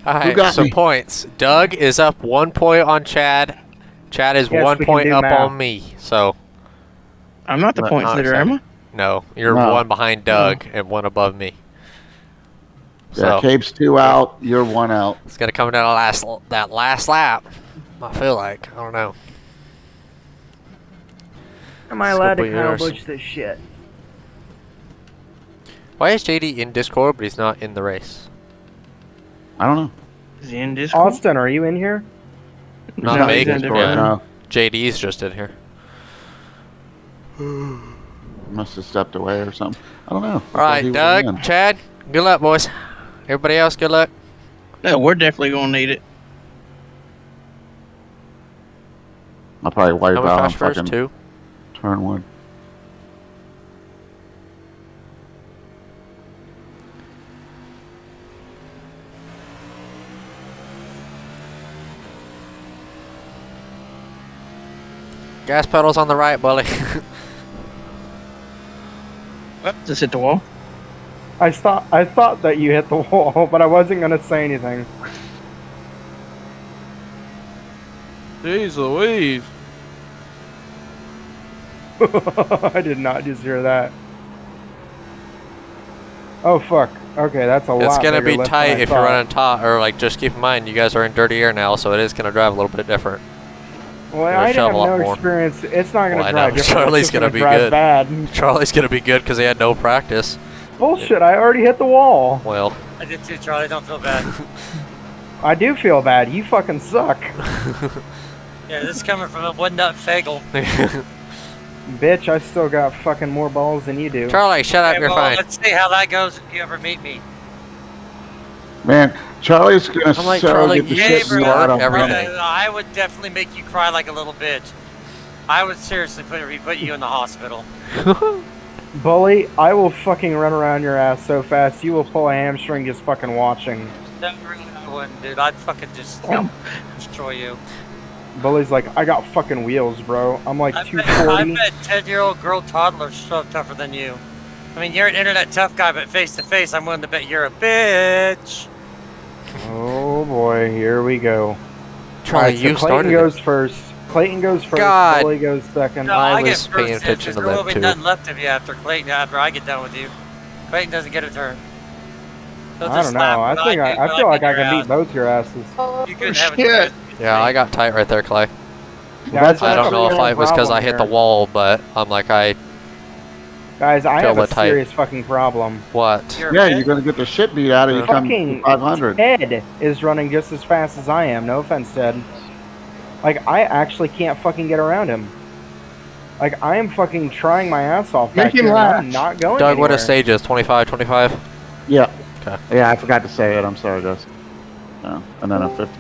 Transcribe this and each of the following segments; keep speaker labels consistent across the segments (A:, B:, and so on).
A: Alright, so points. Doug is up 1 point on Chad. Chad is 1 point up on me. So
B: I'm not the points leader, am I?
A: No, you're 1 behind Doug and 1 above me.
C: Yeah, Cape's 2 out, you're 1 out.
A: It's gonna come down to that last lap. I feel like. I don't know.
D: Am I allowed to Kyle Busch this shit?
A: Why is JD in Discord but he's not in the race?
C: I don't know.
B: Is he in Discord?
D: Austin, are you in here?
A: Not me.
C: No.
A: JD's just in here.
C: Must have stepped away or something. I don't know.
A: Alright, Doug, Chad, good luck, boys. Everybody else, good luck.
B: No, we're definitely going to need it.
C: I'll probably wipe out on fucking
A: 2?
C: turn 1.
A: Gas pedals on the right, Bully.
B: Just hit the wall.
D: I thought that you hit the wall, but I wasn't gonna say anything.
E: Jeez Louise.
D: I did not just hear that. Oh fuck. Okay, that's a lot.
A: It's gonna be tight if you're running top, or like just keep in mind you guys are in dirty air now, so it is gonna drive a little bit different.
D: Well, I have no experience. It's not gonna drive different.
A: Charlie's gonna be good.
D: Bad.
A: Charlie's gonna be good because he had no practice.
D: Bullshit! I already hit the wall.
A: Well,
F: I did too, Charlie. Don't feel bad.
D: I do feel bad. You fucking suck.
F: Yeah, this is coming from a one-nut fagel.
D: Bitch, I still got fucking more balls than you do.
A: Charlie, shut up. You're fine.
F: Let's see how that goes if you ever meet me.
C: Man, Charlie's gonna
A: like, Charlie,
C: get the shit out of
A: everything.
F: I would definitely make you cry like a little bitch. I would seriously put you in the hospital.
D: Bully, I will fucking run around your ass so fast you will pull a hamstring just fucking watching.
F: No, really, I wouldn't, dude. I'd fucking just destroy you.
D: Bully's like, I got fucking wheels, bro. I'm like 240.
F: I bet 10-year-old girl toddlers so tougher than you. I mean, you're an internet tough guy, but face to face, I'm willing to bet you're a bitch.
D: Oh boy, here we go.
A: Charlie,
D: right, so Clayton goes first. Clayton goes first.
A: God.
D: Bully goes second.
F: No,
A: I
F: get
A: was paying attention to
F: there will
A: that
F: be
A: too.
F: nothing left of you after Clayton. After I get done with you, Clayton doesn't get a turn.
D: I don't know. I feel like I can beat both your asses.
F: You couldn't have a
A: Yeah, I got tight right there, Clay.
D: Guys,
A: I don't know if it was because I hit the wall, but I'm like,
D: Guys, I have a
A: tight.
D: serious fucking problem.
A: What?
C: Yeah, you're gonna get the shit beat out of you.
D: Fucking
C: 500.
D: Ted is running just as fast as I am. No offense, Ted. Like, I actually can't fucking get around him. Like, I am fucking trying my ass off back here, and I'm not going
A: Doug,
D: anywhere.
A: what a stage is? 25, 25?
C: Yeah.
A: Okay.
C: Yeah, I forgot to say it. I'm sorry, guys. Yeah, and then a 50.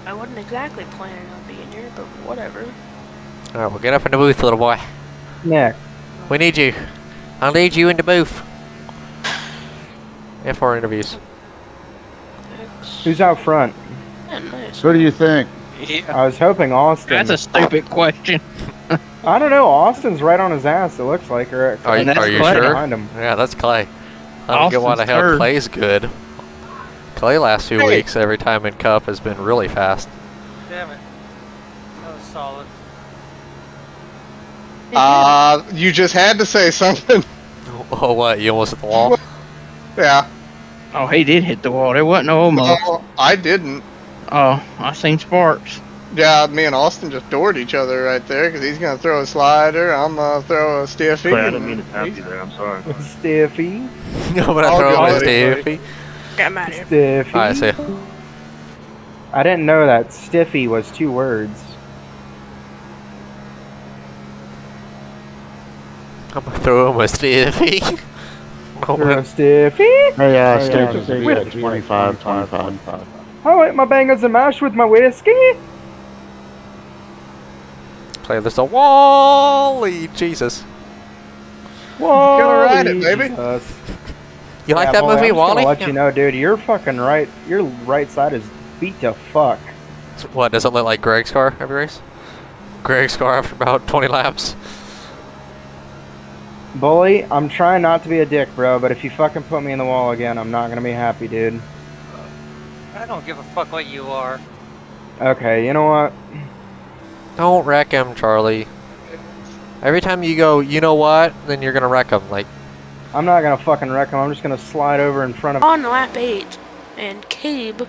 G: I wasn't exactly planning on being here, but whatever.
A: Alright, well, get up in the booth, little boy.
D: Nick.
A: We need you. I'll lead you in the booth. And for interviews.
D: Who's out front?
G: Yeah, nice.
C: Who do you think?
B: Yeah.
D: I was hoping Austin.
B: That's a stupid question.
D: I don't know. Austin's right on his ass, it looks like. Or
A: Are you
B: Clay
A: sure?
D: Behind him.
A: Yeah, that's Clay. I don't get why the
B: Austin's
A: hell
B: third.
A: Clay's good. Clay last 2 weeks, every time in Cup, has been really fast.
F: Damn it. That was solid.
H: You just had to say something.
A: Oh, what? You almost hit the wall?
H: Yeah.
B: Oh, he did hit the wall. There wasn't no almost.
H: No, I didn't.
B: Oh, I seen sparks.
H: Yeah, me and Austin just doored each other right there because he's going to throw a slider. I'm going to throw a stiffy.
I: I didn't mean to tap you there. I'm sorry.
D: Stiffy.
A: No, but I
H: All
A: throw
H: good,
A: a stiffy.
G: I'm out of here.
D: Stiffy.
A: Alright, see ya.
D: I didn't know that stiffy was 2 words.
A: I'm gonna throw him a stiffy.
D: You're a stiffy?
C: Hey,
D: yeah,
C: Steve,
D: with
C: 25.
D: I like my bangers and mash with my whiskey.
A: Play this a Wally. Jesus.
D: Wally.
H: Gotta ride it, baby.
D: Jesus.
A: You like that
D: boy,
A: movie,
D: I'm just
A: Wally?
D: gonna let you know, dude, you're fucking right. Your right side is beat to fuck.
A: What, does it look like Greg's car every race? Greg's car after about 20 laps.
D: Bully, I'm trying not to be a dick, bro, but if you fucking put me in the wall again, I'm not gonna be happy, dude.
F: I don't give a fuck what you are.
D: Okay, you know what?
A: Don't wreck him, Charlie. Every time you go, you know what, then you're gonna wreck him. Like,
D: I'm not gonna fucking wreck him. I'm just gonna slide over in front of.
G: On lap 8, and Cabe,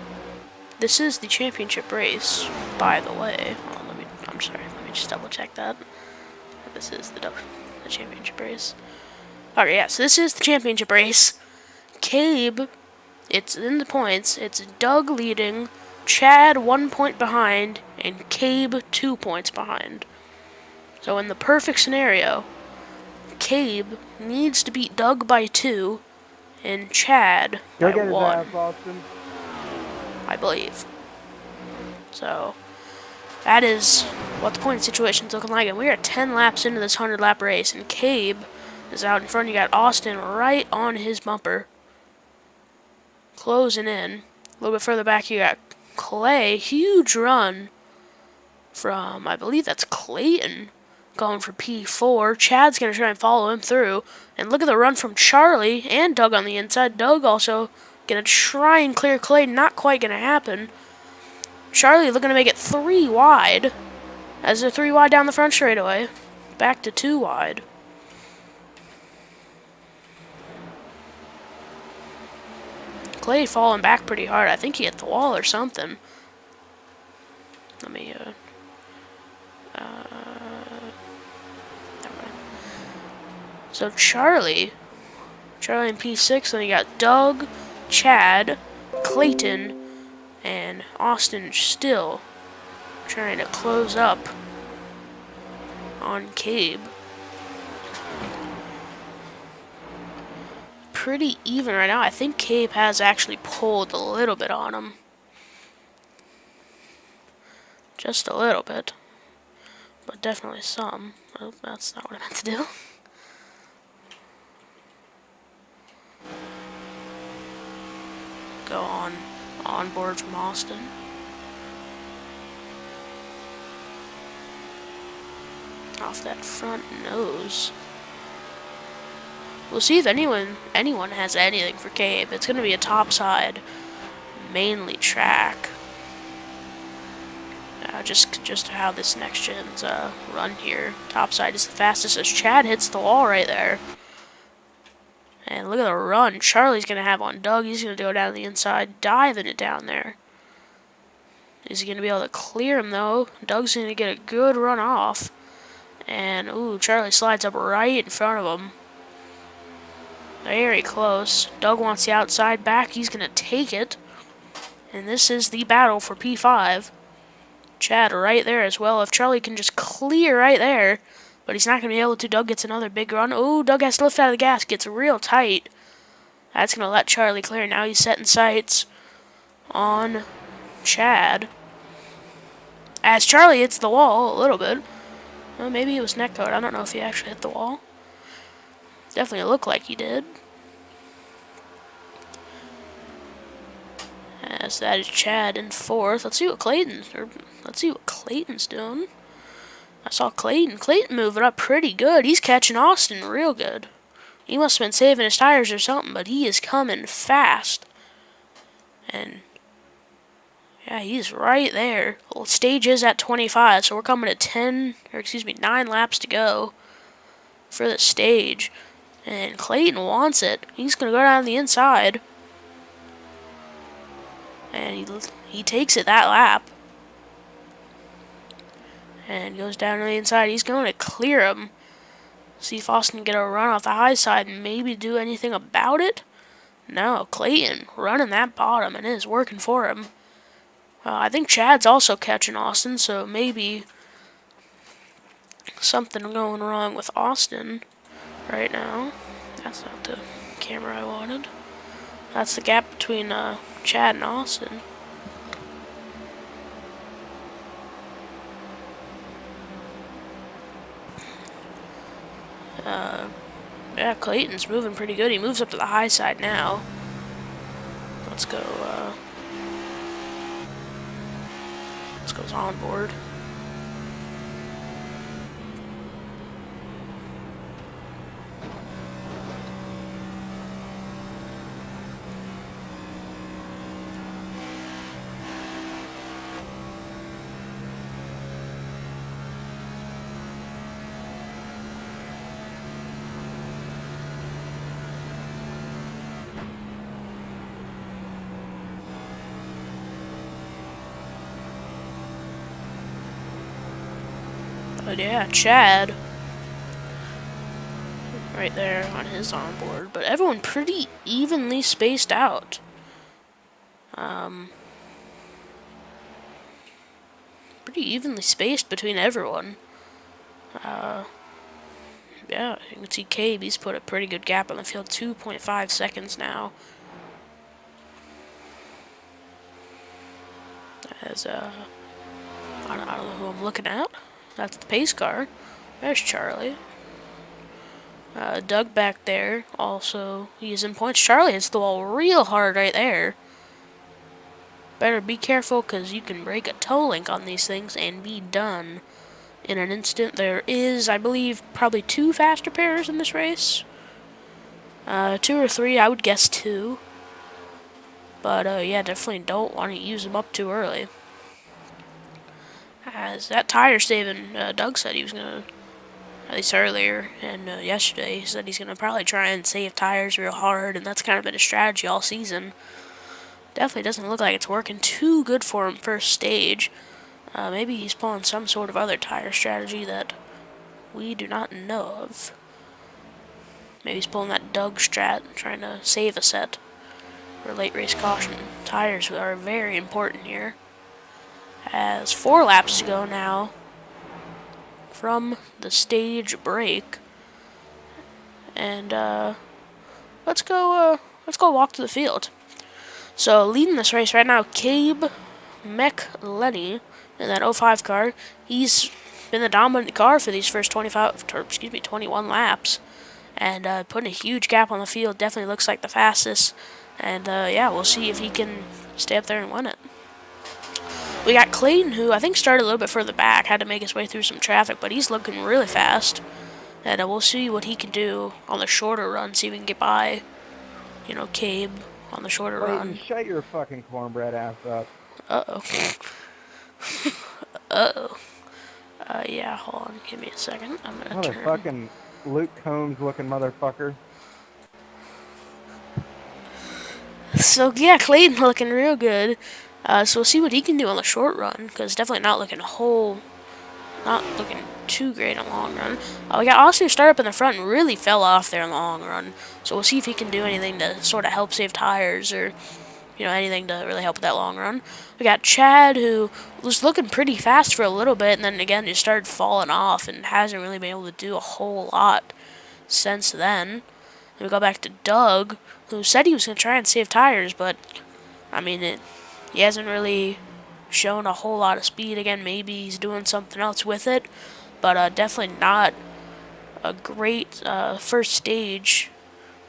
G: this is the championship race, by the way. Oh, I'm sorry, let me just double check that. This is the championship race. Okay, yeah, so this is the championship race. Cabe, it's in the points. It's Doug leading, Chad 1 point behind, and Cabe 2 points behind. So in the perfect scenario, Cabe needs to beat Doug by 2, and Chad by 1. I believe. So that is what the point situation's looking like, and we are 10 laps into this 100-lap race, and Cabe is out in front. You got Austin right on his bumper, closing in. A little bit further back, you got Clay, huge run from, I believe that's Clayton, going for P4. Chad's going to try and follow him through, and look at the run from Charlie and Doug on the inside. Doug also going to try and clear Clay, not quite going to happen. Charlie looking to make it 3 wide, as they're 3 wide down the front straightaway. Back to 2 wide. Clay falling back pretty hard. I think he hit the wall or something. Let me, never mind. So Charlie in P6, then you got Doug, Chad, Clayton, and Austin still trying to close up on Cabe. Pretty even right now. I think Cabe has actually pulled a little bit on him. Just a little bit. But definitely some. Oh, that's not what I meant to do. Go on board from Austin. Off that front nose. We'll see if anyone has anything for Cabe. It's gonna be a topside, mainly track. Just how this next gen's run here. Topside is the fastest as Chad hits the wall right there. And look at the run Charlie's gonna have on Doug. He's gonna go down the inside, diving it down there. Is he gonna be able to clear him though? Doug's gonna get a good run off. And ooh, Charlie slides up right in front of him. Very close. Doug wants the outside back. He's going to take it. And this is the battle for P5. Chad right there as well. If Charlie can just clear right there. But he's not going to be able to. Doug gets another big run. Oh, Doug has to lift out of the gas. Gets real tight. That's going to let Charlie clear. Now he's setting sights on Chad. As Charlie hits the wall a little bit. Well, maybe it was neck code. I don't know if he actually hit the wall. Definitely looked like he did. As that is Chad in 4th. Let's see what Clayton's doing. I saw Clayton moving up pretty good. He's catching Austin real good. He must have been saving his tires or something, but he is coming fast. And yeah, he's right there. Well, stage is at 25, so we're coming to 9 laps to go for the stage. And Clayton wants it. He's going to go down the inside. And he takes it that lap. And goes down to the inside. He's going to clear him. See if Austin can get a run off the high side and maybe do anything about it. No, Clayton running that bottom, and it is working for him. I think Chad's also catching Austin, so maybe something going wrong with Austin right now. That's not the camera I wanted. That's the gap between Chad and Austin. Yeah, Clayton's moving pretty good. He moves up to the high side now. Let's go on board. But yeah, Chad right there on his onboard. But everyone pretty evenly spaced out. Pretty evenly spaced between everyone. Yeah, you can see Cabe, he's put a pretty good gap on the field, 2.5 seconds now. As, I don't know who I'm looking at. That's the pace car. There's Charlie. Doug back there, also, he's in points. Charlie hits the wall real hard right there. Better be careful, because you can break a toe link on these things and be done in an instant. There is, I believe, probably 2 faster pairs in this race. 2 or 3, I would guess 2. But, yeah, definitely don't want to use them up too early. As that tire saving, Doug said he was going to, at least earlier, and yesterday, he said he's going to probably try and save tires real hard, and that's kind of been a strategy all season. Definitely doesn't look like it's working too good for him first stage. Maybe he's pulling some sort of other tire strategy that we do not know of. Maybe he's pulling that Doug strat, trying to save a set for late race caution. Tires are very important here. As 4 laps to go now from the stage break, and let's go walk to the field. So leading this race right now, Cabe McLenny in that 05 car. He's been the dominant car for these first 21 laps, and putting a huge gap on the field. Definitely looks like the fastest, and yeah, we'll see if he can stay up there and win it. We got Clayton, who I think started a little bit further back, had to make his way through some traffic, but he's looking really fast. And we'll see what he can do on the shorter run, see if we can get by, you know, Cabe on the shorter
D: Clayton,
G: run.
D: shut your fucking cornbread ass up.
G: Uh-oh. Uh-oh. Yeah, hold on, give me a second. I'm gonna turn.
D: Motherfucking Luke Combs looking motherfucker.
G: So, yeah, Clayton looking real good. So we'll see what he can do on the short run, because definitely not looking too great on the long run. We got Austin start up in the front and really fell off there in the long run. So we'll see if he can do anything to sort of help save tires, or, you know, anything to really help with that long run. We got Chad, who was looking pretty fast for a little bit, and then again just started falling off and hasn't really been able to do a whole lot since then. And we go back to Doug, who said he was going to try and save tires, but, I mean, he hasn't really shown a whole lot of speed. Again, maybe he's doing something else with it, but definitely not a great first stage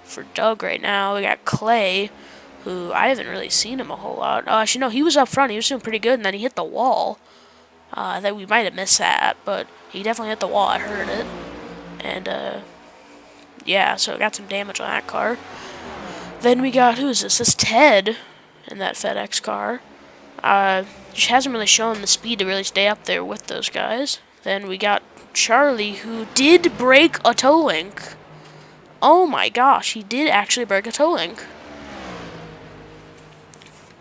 G: for Doug right now. We got Clay, who I haven't really seen him a whole lot. Actually, no, he was up front. He was doing pretty good, and then he hit the wall. I think we might have missed that, but he definitely hit the wall. I heard it. And, yeah, so got some damage on that car. Then we got, who is this? This is Ted in that FedEx car. Just hasn't really shown the speed to really stay up there with those guys. Then we got Charlie, who did break a toe link. Oh my gosh, he did actually break a toe link.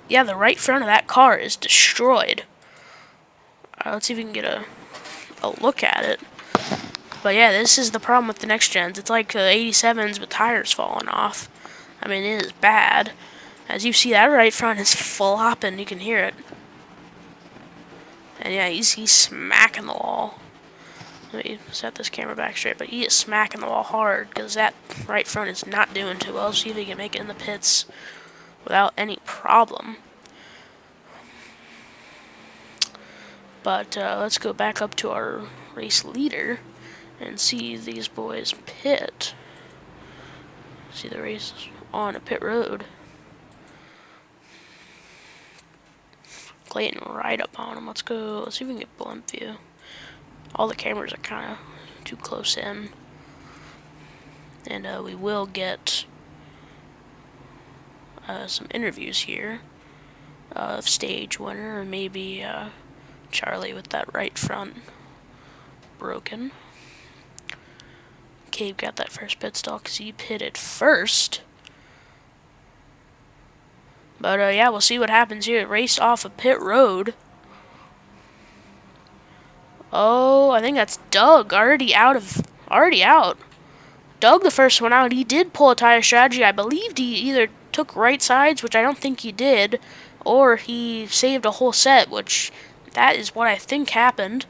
G: Yeah, the right front of that car is destroyed. Let's see if we can get a look at it. But yeah, this is the problem with the next gens. It's like 87s with tires falling off. I mean, it is bad. As you see, that right front is flopping. You can hear it. And yeah, he's smacking the wall. Let me set this camera back straight. But he is smacking the wall hard, because that right front is not doing too well. See if he can make it in the pits without any problem. But let's go back up to our race leader and see these boys pit. See the race on a pit road. Clayton right up on him. Let's go. Let's see if we can get blimp view. All the cameras are kind of too close in. And we will get some interviews here of stage winner, or maybe Charlie with that right front broken. Cabe got that first pit stall because he pitted first. But yeah, we'll see what happens here. Race off a pit road. Oh, I think that's Doug. Already out. Doug, the first one out, he did pull a tire strategy. I believed he either took right sides, which I don't think he did, or he saved a whole set, which that is what I think happened.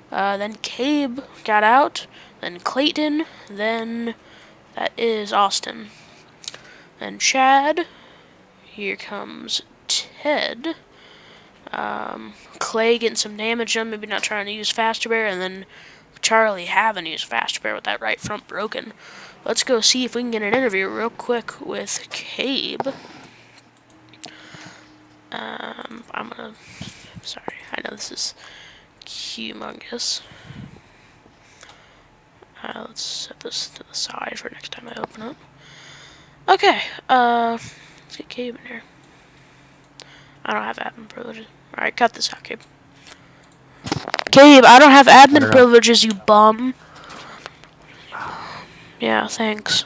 G: Then Cabe got out, then Clayton, then that is Austin. And Chad, here comes Ted. Clay getting some damage on, maybe not trying to use faster bear, and then Charlie having to use faster bear with that right front broken. Let's go see if we can get an interview real quick with Cabe. Sorry, I know this is humongous. Let's set this to the side for next time I open it. Okay, let's get Cabe in here. I don't have admin privileges. Alright, cut this out, Cabe. Cabe, I don't have admin privileges, you bum. Yeah, thanks.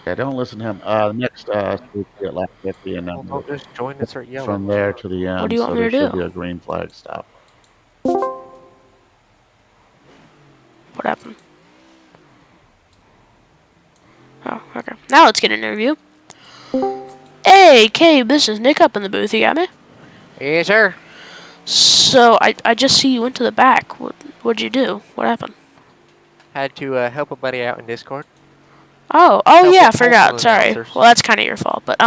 C: Yeah, don't listen to him. Next, speak at lap 50, and then
A: Don't just join and start yelling.
C: from there to the end.
G: What do you want
C: so
G: me
C: there
G: to
C: should
G: do?
C: be a green flag stop.
G: What happened? Oh, okay. Now let's get an interview. Hey, Cabe, this is Nick up in the booth. You got me?
A: Yes, sir.
G: So, I just see you went to the back. What'd you do? What happened?
A: Had to help a buddy out in Discord.
G: Oh
A: Help
G: yeah, I
A: with
G: forgot.
A: multiple
G: Sorry.
A: announcers.
G: Well, that's kind of your fault. But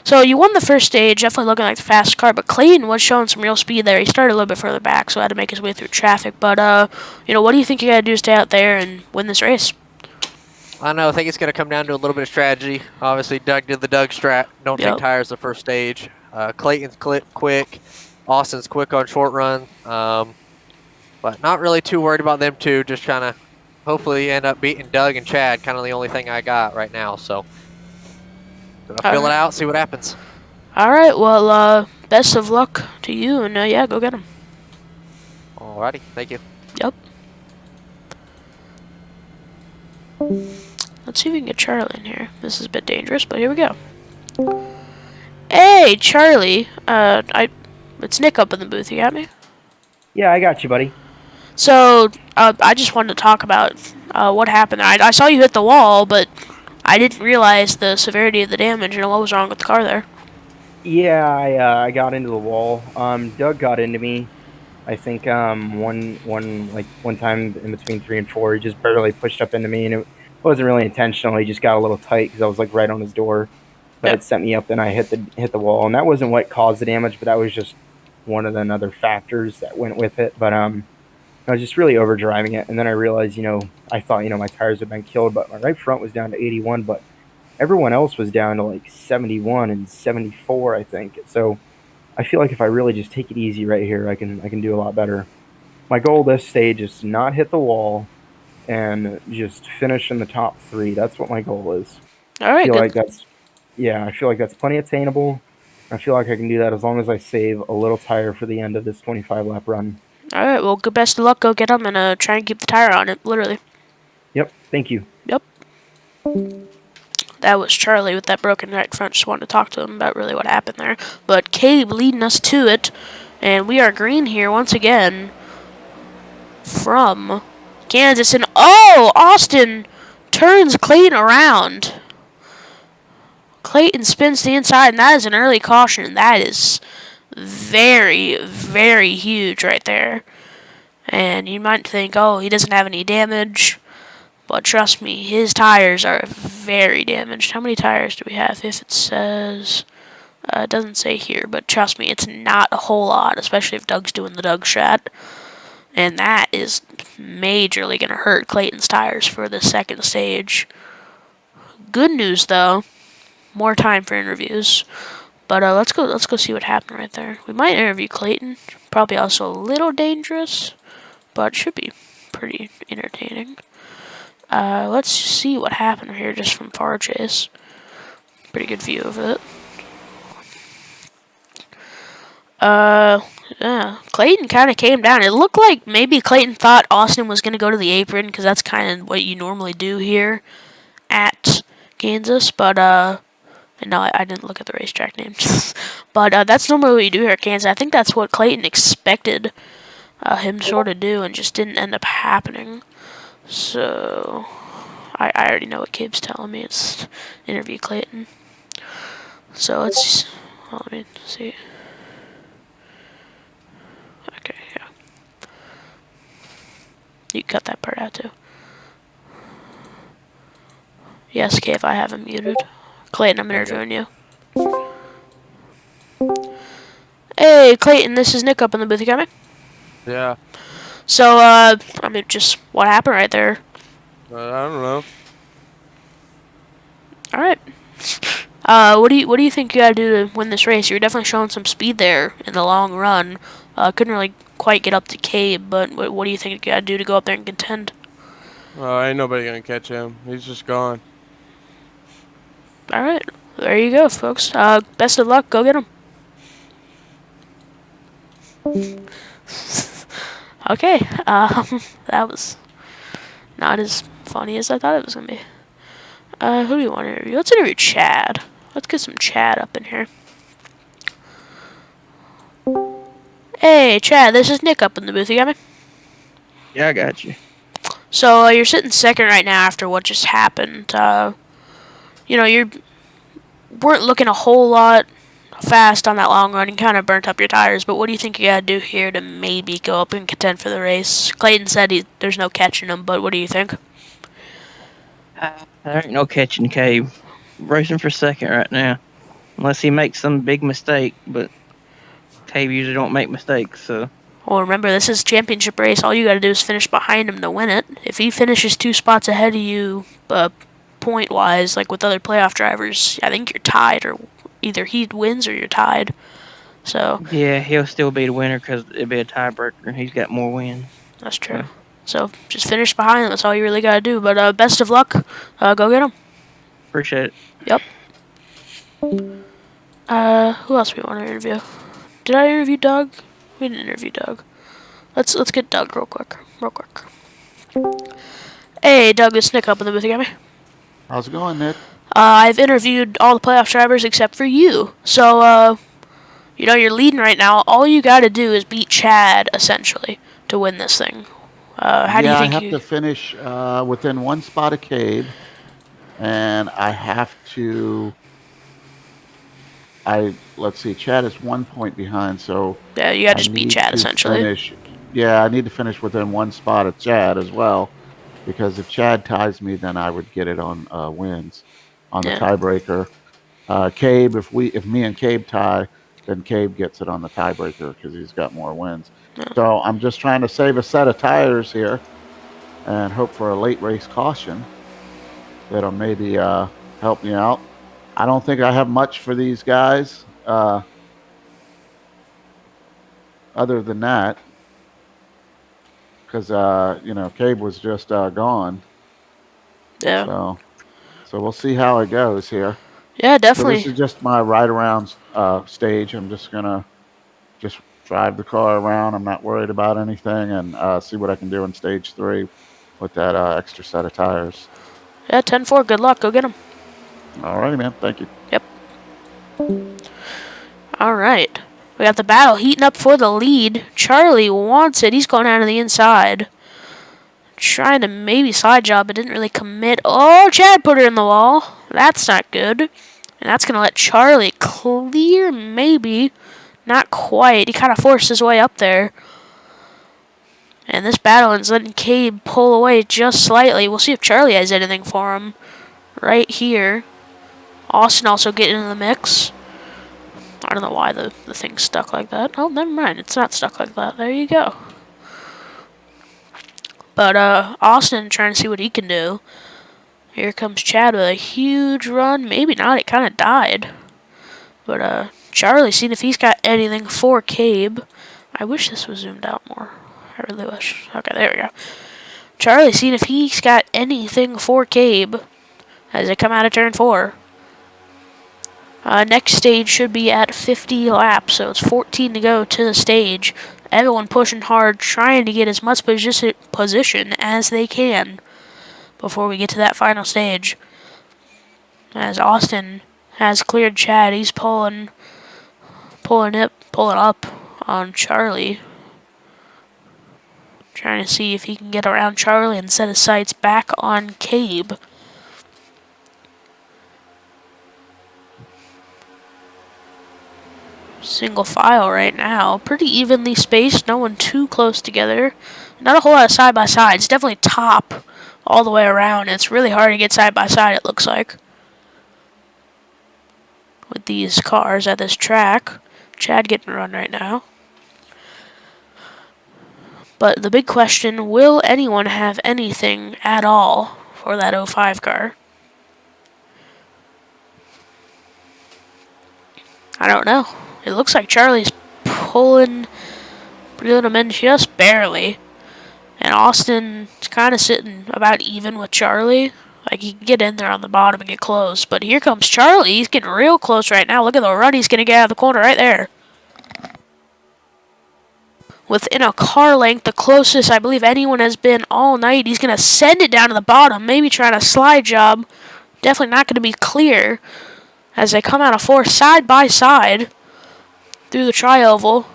G: so you won the first stage, definitely looking like the fastest car. But Clayton was showing some real speed there. He started a little bit further back, so had to make his way through traffic. But what do you think you gotta do to stay out there and win this race?
A: I don't know. I think it's going to come down to a little bit of strategy. Obviously, Doug did the Doug strat. Don't
G: Yep.
A: take tires the first stage. Clayton's quick. Austin's quick on short run. But not really too worried about them two. Just trying to hopefully end up beating Doug and Chad. Kind of the only thing I got right now. So, gonna fill it out, see what happens.
G: All right. Well, best of luck to you, and yeah, go get him.
A: Alrighty, thank you.
G: Yep. Let's see if we can get Charlie in here. This is a bit dangerous, but here we go. Hey, Charlie. It's Nick up in the booth. You got me?
D: Yeah, I got you, buddy.
G: So, I just wanted to talk about what happened. I saw you hit the wall, but I didn't realize the severity of the damage and what was wrong with the car there.
D: Yeah, I got into the wall. Doug got into me. I think one time in between 3 and 4, he just barely pushed up into me, and it wasn't really intentional. He just got a little tight because I was like right on his door. But it sent me up, and I hit the wall, and that wasn't what caused the damage, but that was just one of the other factors that went with it. But I was just really overdriving it, and then I realized, I thought, my tires had been killed, but my right front was down to 81, but everyone else was down to like 71 and 74, I think. So I feel like if I really just take it easy right here, I can do a lot better. My goal this stage is to not hit the wall and just finish in the top 3. That's what my goal is.
G: All right,
D: I feel like that's plenty attainable. I feel like I can do that as long as I save a little tire for the end of this 25-lap run.
G: All right, well, good best of luck. Go get him and try and keep the tire on it, literally.
D: Yep, thank you.
G: Yep. That was Charlie with that broken right front. Just wanted to talk to him about really what happened there. But Cabe leading us to it, and we are green here once again from Kansas. And Austin turns Clayton around. Clayton spins to the inside, and that is an early caution. That is very, very huge right there. And you might think, he doesn't have any damage. But trust me, his tires are very damaged. How many tires do we have? If it says... it doesn't say here, but trust me, it's not a whole lot, especially if Doug's doing the Doug strat. And that is majorly going to hurt Clayton's tires for the second stage. Good news, though. More time for interviews. But let's go see what happened right there. We might interview Clayton. Probably also a little dangerous, but should be pretty entertaining. Let's see what happened here just from far chase. Pretty good view of it. Yeah, Clayton kind of came down. It looked like maybe Clayton thought Austin was going to go to the apron, because that's kind of what you normally do here at Kansas. But, And no, I didn't look at the racetrack names. But that's normally what you do here at Kansas. I think that's what Clayton expected him to sort of do and just didn't end up happening. So I already know what Gabe's telling me. It's interview Clayton. So let's, well, let me see. Okay, yeah. You cut that part out too. Yes, Cave, I have him muted. Clayton, I'm interviewing you. Hey, Clayton, this is Nick up in the booth. You got me?
E: Yeah.
G: So, I mean, just what happened right there?
E: I don't know.
G: All right. What do you think you gotta do to win this race? You're definitely showing some speed there in the long run. Couldn't really quite get up to Cabe, but what do you think you gotta do to go up there and contend?
E: Ain't nobody gonna catch him. He's just gone.
G: All right, there you go, folks. Best of luck. Go get him. Okay. That was not as funny as I thought it was gonna be. Who do you want to interview? Let's interview Chad. Let's get some Chad up in here. Hey, Chad, this is Nick up in the booth. You got me?
B: Yeah, I got you.
G: So, you're sitting second right now after what just happened. You know, you weren't looking a whole lot fast on that long run and kind of burnt up your tires, but what do you think you gotta do here to maybe go up and contend for the race? Clayton said there's no catching him, but what do you think?
B: There ain't no catching Cave. Racing for second right now. Unless he makes some big mistake, but Cave usually don't make mistakes, so.
G: Well, remember, this is a championship race. All you gotta do is finish behind him to win it. If he finishes 2 spots ahead of you, point-wise, like with other playoff drivers, I think you're tied, or either he wins or you're tied. So
B: Yeah, he'll still be the winner because it'll be a tiebreaker. He's got more wins.
G: that's true. So just finish behind him. That's all you really gotta do. But best of luck. Go get him.
B: Appreciate it.
G: Yep. Who else we want to interview? Did I interview Doug? We didn't interview Doug. Let's get Doug real quick. Hey, Doug, this is Nick up in the booth. You got me?
C: How's it going, Nick?
G: I've interviewed all the playoff drivers except for you. So, you know, you're leading right now. All you got to do is beat Chad, essentially, to win this thing. How do you think
C: I have to finish within 1 spot of Cabe, and I have to. Let's see. Chad is 1 point behind, so
G: yeah, you got to just beat Chad, essentially.
C: I need to finish within 1 spot of Chad as well, because if Chad ties me, then I would get it on wins on the tiebreaker. Cabe, if me and Cabe tie, then Cabe gets it on the tiebreaker because he's got more wins. So I'm just trying to save a set of tires here and hope for a late race caution that'll maybe help me out. I don't think I have much for these guys other than that, because you know, Cabe was just gone.
G: Yeah.
C: So we'll see how it goes here.
G: Yeah, definitely.
C: So this is just my ride around stage. I'm just gonna drive the car around. I'm not worried about anything, and see what I can do in stage 3 with that extra set of tires.
G: Yeah, 10-4. Good luck. Go get him.
C: Alrighty, man. Thank you.
G: Yep. All right. We got the battle heating up for the lead. Charlie wants it. He's going out of the inside. Trying to maybe side job, but didn't really commit. Oh, Chad put her in the wall. That's not good. And that's going to let Charlie clear, maybe. Not quite. He kind of forced his way up there. And this battle is letting Cabe pull away just slightly. We'll see if Charlie has anything for him right here. Austin also getting in the mix. I don't know why the thing's stuck like that. Oh, never mind. It's not stuck like that. There you go. But Austin trying to see what he can do. Here comes Chad with a huge run. Maybe not. It kind of died. But Charlie seeing if he's got anything for Cabe. I wish this was zoomed out more. I really wish. Okay, there we go. Charlie seeing if he's got anything for Cabe as they come out of turn 4. Next stage should be at 50 laps, so it's 14 to go to the stage. Everyone pushing hard, trying to get as much position as they can before we get to that final stage. As Austin has cleared Chad. He's pulling up on Charlie. Trying to see if he can get around Charlie and set his sights back on Cabe. Single file right now. Pretty evenly spaced. No one too close together. Not a whole lot of side by side. It's definitely top all the way around. It's really hard to get side by side, it looks like, with these cars at this track. Chad getting a run right now. But the big question, will anyone have anything at all for that 05 car? I don't know. It looks like Charlie's pulling him in just barely. And Austin's kind of sitting about even with Charlie. Like, he can get in there on the bottom and get close. But here comes Charlie. He's getting real close right now. Look at the run he's going to get out of the corner right there. Within a car length, the closest I believe anyone has been all night. He's going to send it down to the bottom. Maybe trying a slide job. Definitely not going to be clear as they come out of fourth side by side through the tri-oval.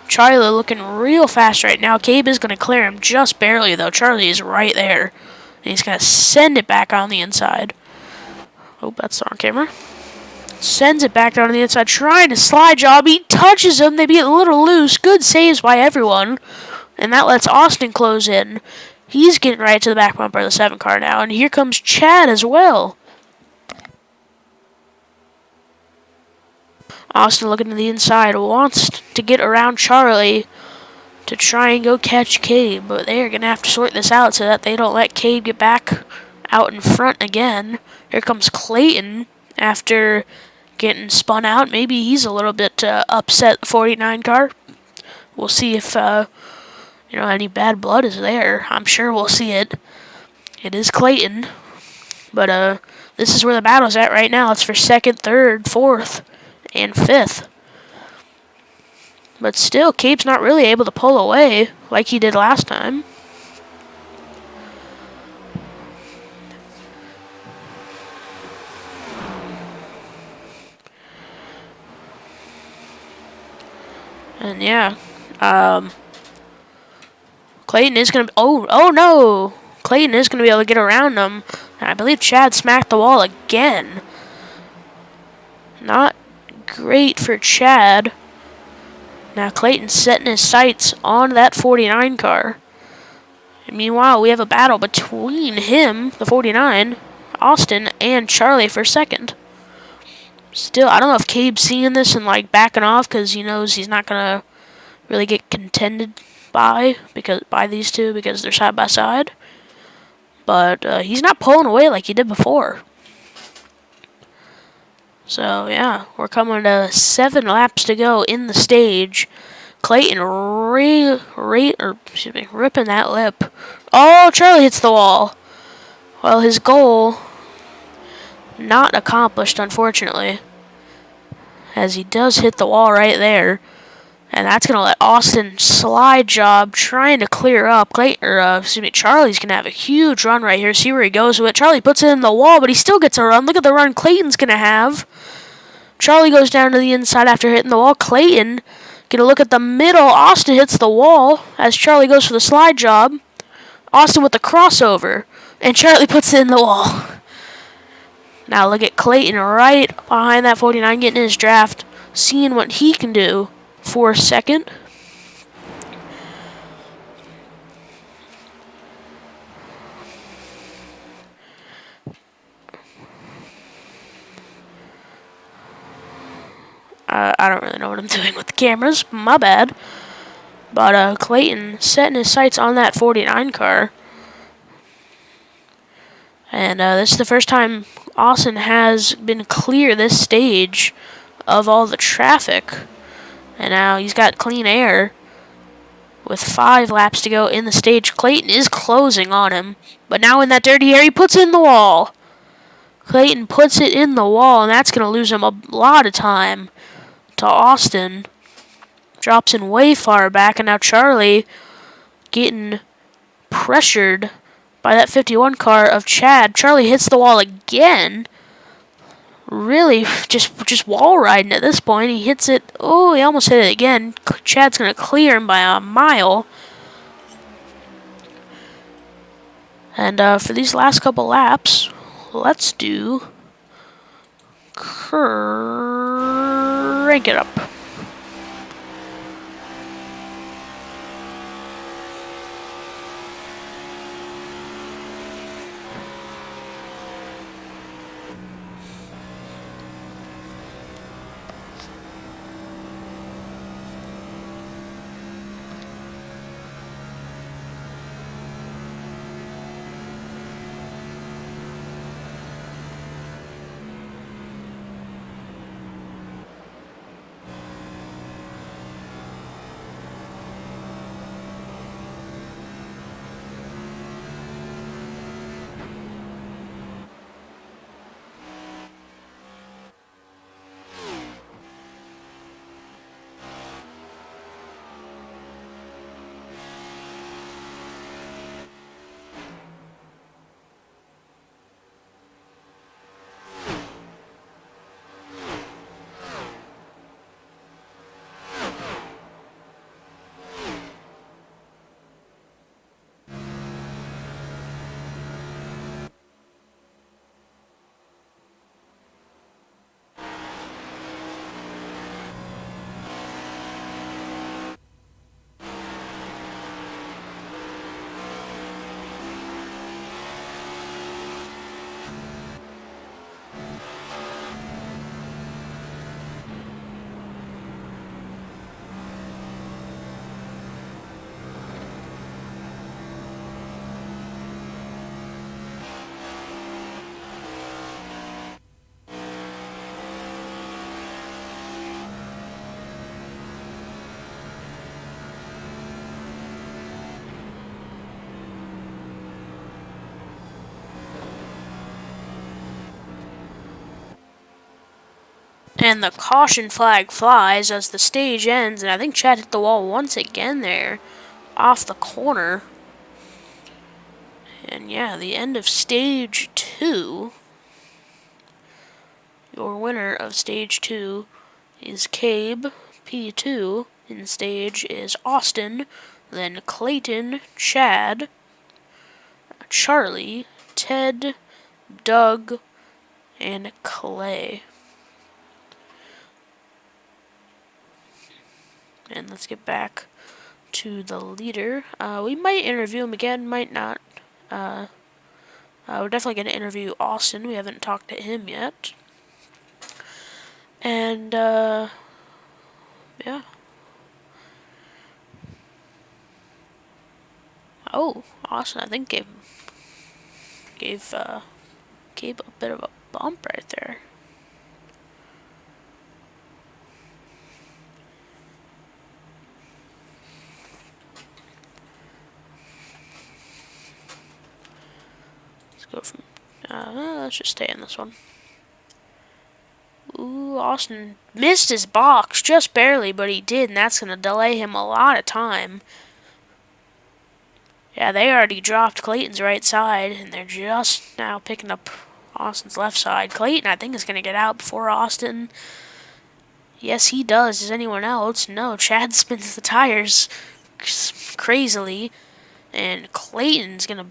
G: Charlie looking real fast right now. Cabe is going to clear him just barely, though. Charlie is right there. And he's going to send it back on the inside. Oh, that's on camera. Sends it back down to the inside, trying to slide job. He touches him. They get a little loose. Good saves by everyone. And that lets Austin close in. He's getting right to the back bumper of the 7 car now. And here comes Chad as well. Austin looking to the inside, wants to get around Charlie to try and go catch Cabe, but they are going to have to sort this out so that they don't let Cabe get back out in front again. Here comes Clayton after getting spun out. Maybe he's a little bit upset, the 49 car. We'll see if any bad blood is there. I'm sure we'll see it. It is Clayton, but this is where the battle's at right now. It's for 2nd, 3rd, 4th. And 5th. But still, Cabe's not really able to pull away like he did last time. And yeah, Clayton is going to... Oh no! Clayton is going to be able to get around him. And I believe Chad smacked the wall again. Not great for Chad. Now Clayton's setting his sights on that 49 car. And meanwhile, we have a battle between him, the 49, Austin, and Charlie for 2nd. Still, I don't know if Cabe's seeing this and backing off because he knows he's not gonna really get contended by these two because they're side by side. But he's not pulling away like he did before. So, yeah, we're coming to 7 laps to go in the stage. Clayton ripping that lip. Oh, Charlie hits the wall. Well, his goal not accomplished, unfortunately, as he does hit the wall right there. And that's going to let Austin slide job trying to clear up. Charlie's going to have a huge run right here. See where he goes with it. Charlie puts it in the wall, but he still gets a run. Look at the run Clayton's going to have. Charlie goes down to the inside after hitting the wall. Clayton going to look at the middle. Austin hits the wall as Charlie goes for the slide job. Austin with the crossover. And Charlie puts it in the wall. Now look at Clayton right behind that 49 getting his draft. Seeing what he can do for 2nd. I don't really know what I'm doing with the cameras. My bad. But Clayton setting his sights on that 49 car. And this is the first time Austin has been clear this stage of all the traffic. And now he's got clean air. With 5 laps to go in the stage, Clayton is closing on him. But now in that dirty air, he puts it in the wall. Clayton puts it in the wall, and that's going to lose him a lot of time to Austin. Drops in way far back, and now Charlie getting pressured by that 51 car of Chad. Charlie hits the wall again. really just wall riding at this point. He hits it. Oh, he almost hit it again. Chad's gonna clear him by a mile. And for these last couple laps, let's do crank it up. And the caution flag flies as the stage ends, and I think Chad hit the wall once again there, off the corner. And yeah, the end of stage 2. Your winner of stage 2 is Cabe, P2. In stage is Austin, then Clayton, Chad, Charlie, Ted, Doug, and Clay. And let's get back to the leader. We might interview him again, might not. We're definitely going to interview Austin. We haven't talked to him yet. And, yeah. Oh, Austin, I think gave Gabe a bit of a bump right there. Let's go from, let's just stay in this one. Ooh, Austin missed his box just barely, but he did, and that's going to delay him a lot of time. Yeah, they already dropped Clayton's right side, and they're just now picking up Austin's left side. Clayton, I think, is going to get out before Austin. Yes, he does. Does anyone else? No, Chad spins the tires crazily, and Clayton's going to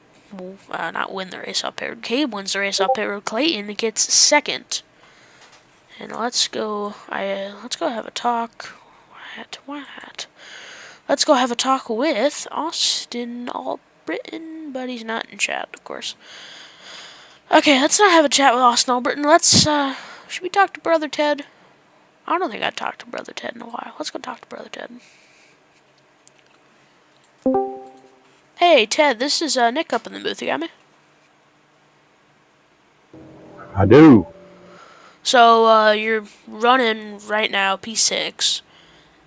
G: not win the race up here. Cabe wins the race up here. Clayton gets second. And let's go have a talk. What? Let's go have a talk with Austin Albritton, but he's not in chat, of course. Okay, let's not have a chat with Austin Albritton. Let's, should we talk to Brother Ted? I don't think I've talked to Brother Ted in a while. Let's go talk to Brother Ted. Hey, Ted, this is Nick up in the booth. You got me?
J: I do.
G: So, you're running right now, P6.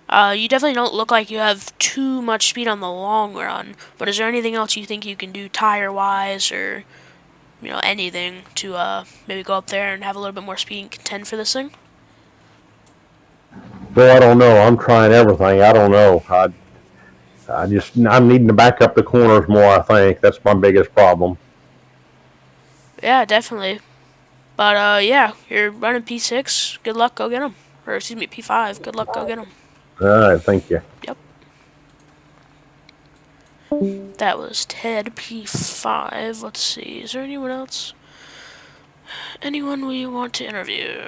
G: You definitely don't look like you have too much speed on the long run, but is there anything else you think you can do tire-wise or, anything to maybe go up there and have a little bit more speed and contend for this thing?
J: Well, I don't know. I'm trying everything. I don't know. I'm needing to back up the corners more, I think. That's my biggest problem.
G: Yeah, definitely. But yeah, you're running P6. Good luck, go get him. Or excuse me, P5. Good luck, go get him.
J: All right, thank you.
G: Yep. That was Ted P5. Let's see. Is there anyone else? Anyone we want to interview?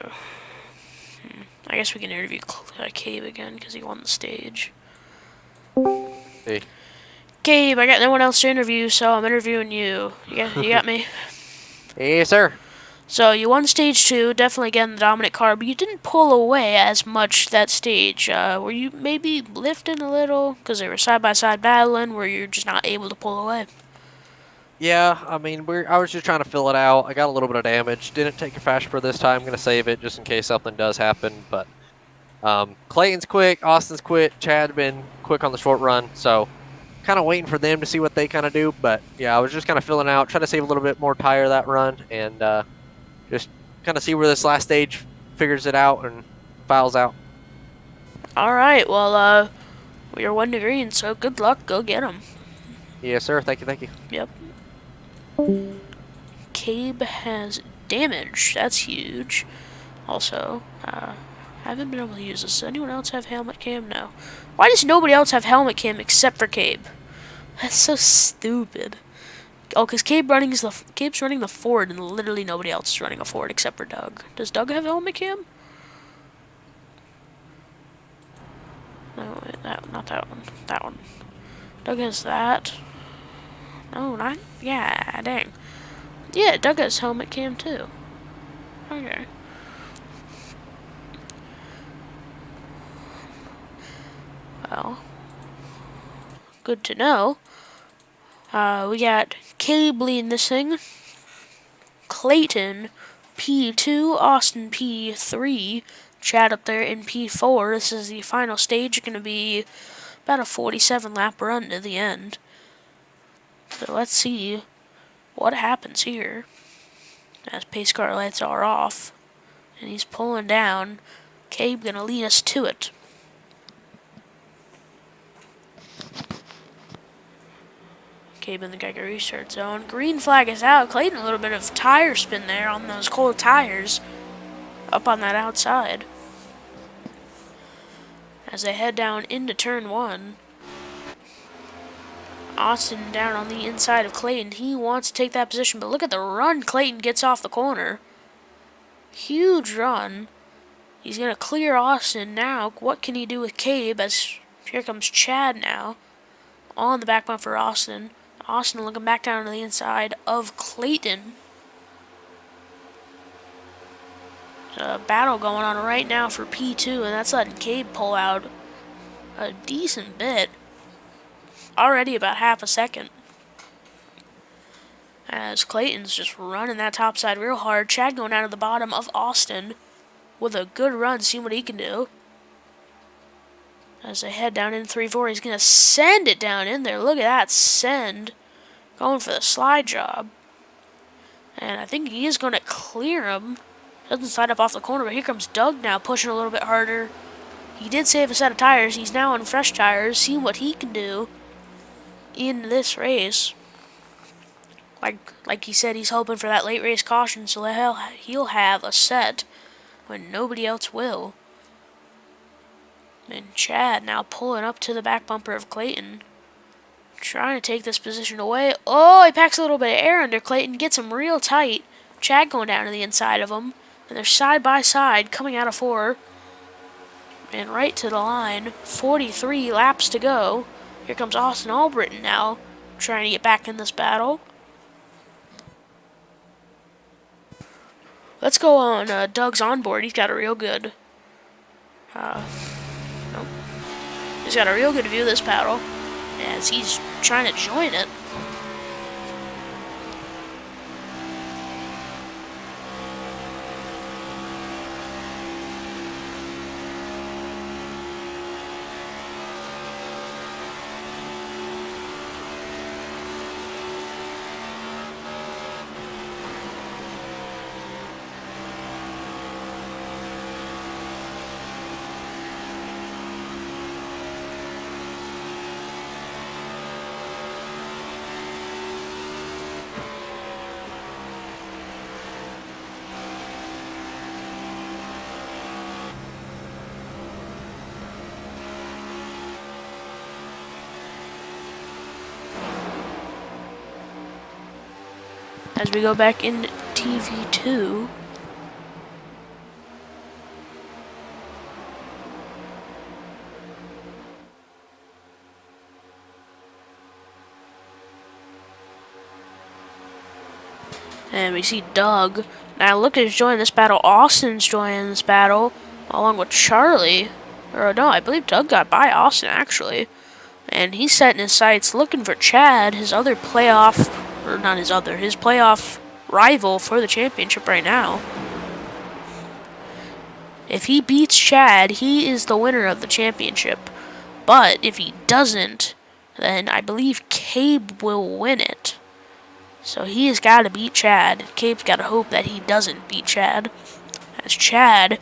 G: I guess we can interview Cabe again because he won the stage.
A: Hey.
G: Gabe, I got no one else to interview, so I'm interviewing you. You got me?
A: Yes, sir.
G: So you won stage 2, definitely getting the dominant car, but you didn't pull away as much that stage. Were you maybe lifting a little because they were side by side battling? Where you're just not able to pull away?
A: Yeah, I mean, I was just trying to fill it out. I got a little bit of damage. Didn't take a fast for this time. I'm gonna save it just in case something does happen. But Clayton's quick, Austin's quick, Chad been quick on the short run, so kind of waiting for them to see what they kind of do. But yeah, I was just kind of filling out, trying to save a little bit more tire that run, and just kind of see where this last stage figures it out and files out.
G: All right, well, you're 1 to green, so good luck. Go get them.
A: Yes, sir. Thank you. Thank you.
G: Yep. Cabe has damage. That's huge. Also, haven't been able to use this. Does anyone else have helmet cam? No. Why does nobody else have helmet cam except for Cabe? That's so stupid. Oh, because Cabe's running the Ford, and literally nobody else is running a Ford except for Doug. Does Doug have helmet cam? No, not that one. That one. Doug has that. No, not. Yeah, dang. Yeah, Doug has helmet cam too. Okay. Well, good to know. We got Cabe leading this thing. Clayton, P2, Austin, P3, Chad up there in P4. This is the final stage. It's going to be about a 47 lap run to the end. So let's see what happens here. As pace car lights are off, and he's pulling down. Cabe going to lead us to it. Cabe in the Geiger restart zone. Green flag is out. Clayton, a little bit of tire spin there on those cold tires up on that outside. As they head down into turn 1. Austin down on the inside of Clayton. He wants to take that position, but look at the run Clayton gets off the corner. Huge run. He's going to clear Austin now. What can he do with Cabe as here comes Chad now on the back bump for Austin. Austin looking back down to the inside of Clayton. There's a battle going on right now for P2, and that's letting Cabe pull out a decent bit. Already about half a second. As Clayton's just running that top side real hard. Chad going down to the bottom of Austin with a good run, seeing what he can do. As they head down in 3-4, he's going to send it down in there. Look at that send. Going for the slide job. And I think he is going to clear him. Doesn't slide up off the corner, but here comes Doug now pushing a little bit harder. He did save a set of tires. He's now on fresh tires, seeing what he can do in this race. Like he said, he's hoping for that late race caution, so he'll have a set when nobody else will. And Chad now pulling up to the back bumper of Clayton. Trying to take this position away. Oh, he packs a little bit of air under Clayton. Gets him real tight. Chad going down to the inside of him. And they're side by side coming out of 4. And right to the line. 43 laps to go. Here comes Austin Albritton now. Trying to get back in this battle. Let's go on Doug's onboard. He's got a real good... He's got a real good view of this battle as he's trying to join it. as we go back into TV2. And we see Doug. Now Lucas joining this battle. Austin's joining this battle along with Charlie. Or no, I believe Doug got by Austin actually. And he's setting his sights looking for Chad, his other playoff, or not his other, his playoff rival for the championship right now. If he beats Chad, he is the winner of the championship. But if he doesn't, then I believe Cabe will win it. So he has got to beat Chad. Cabe's got to hope that he doesn't beat Chad. As Chad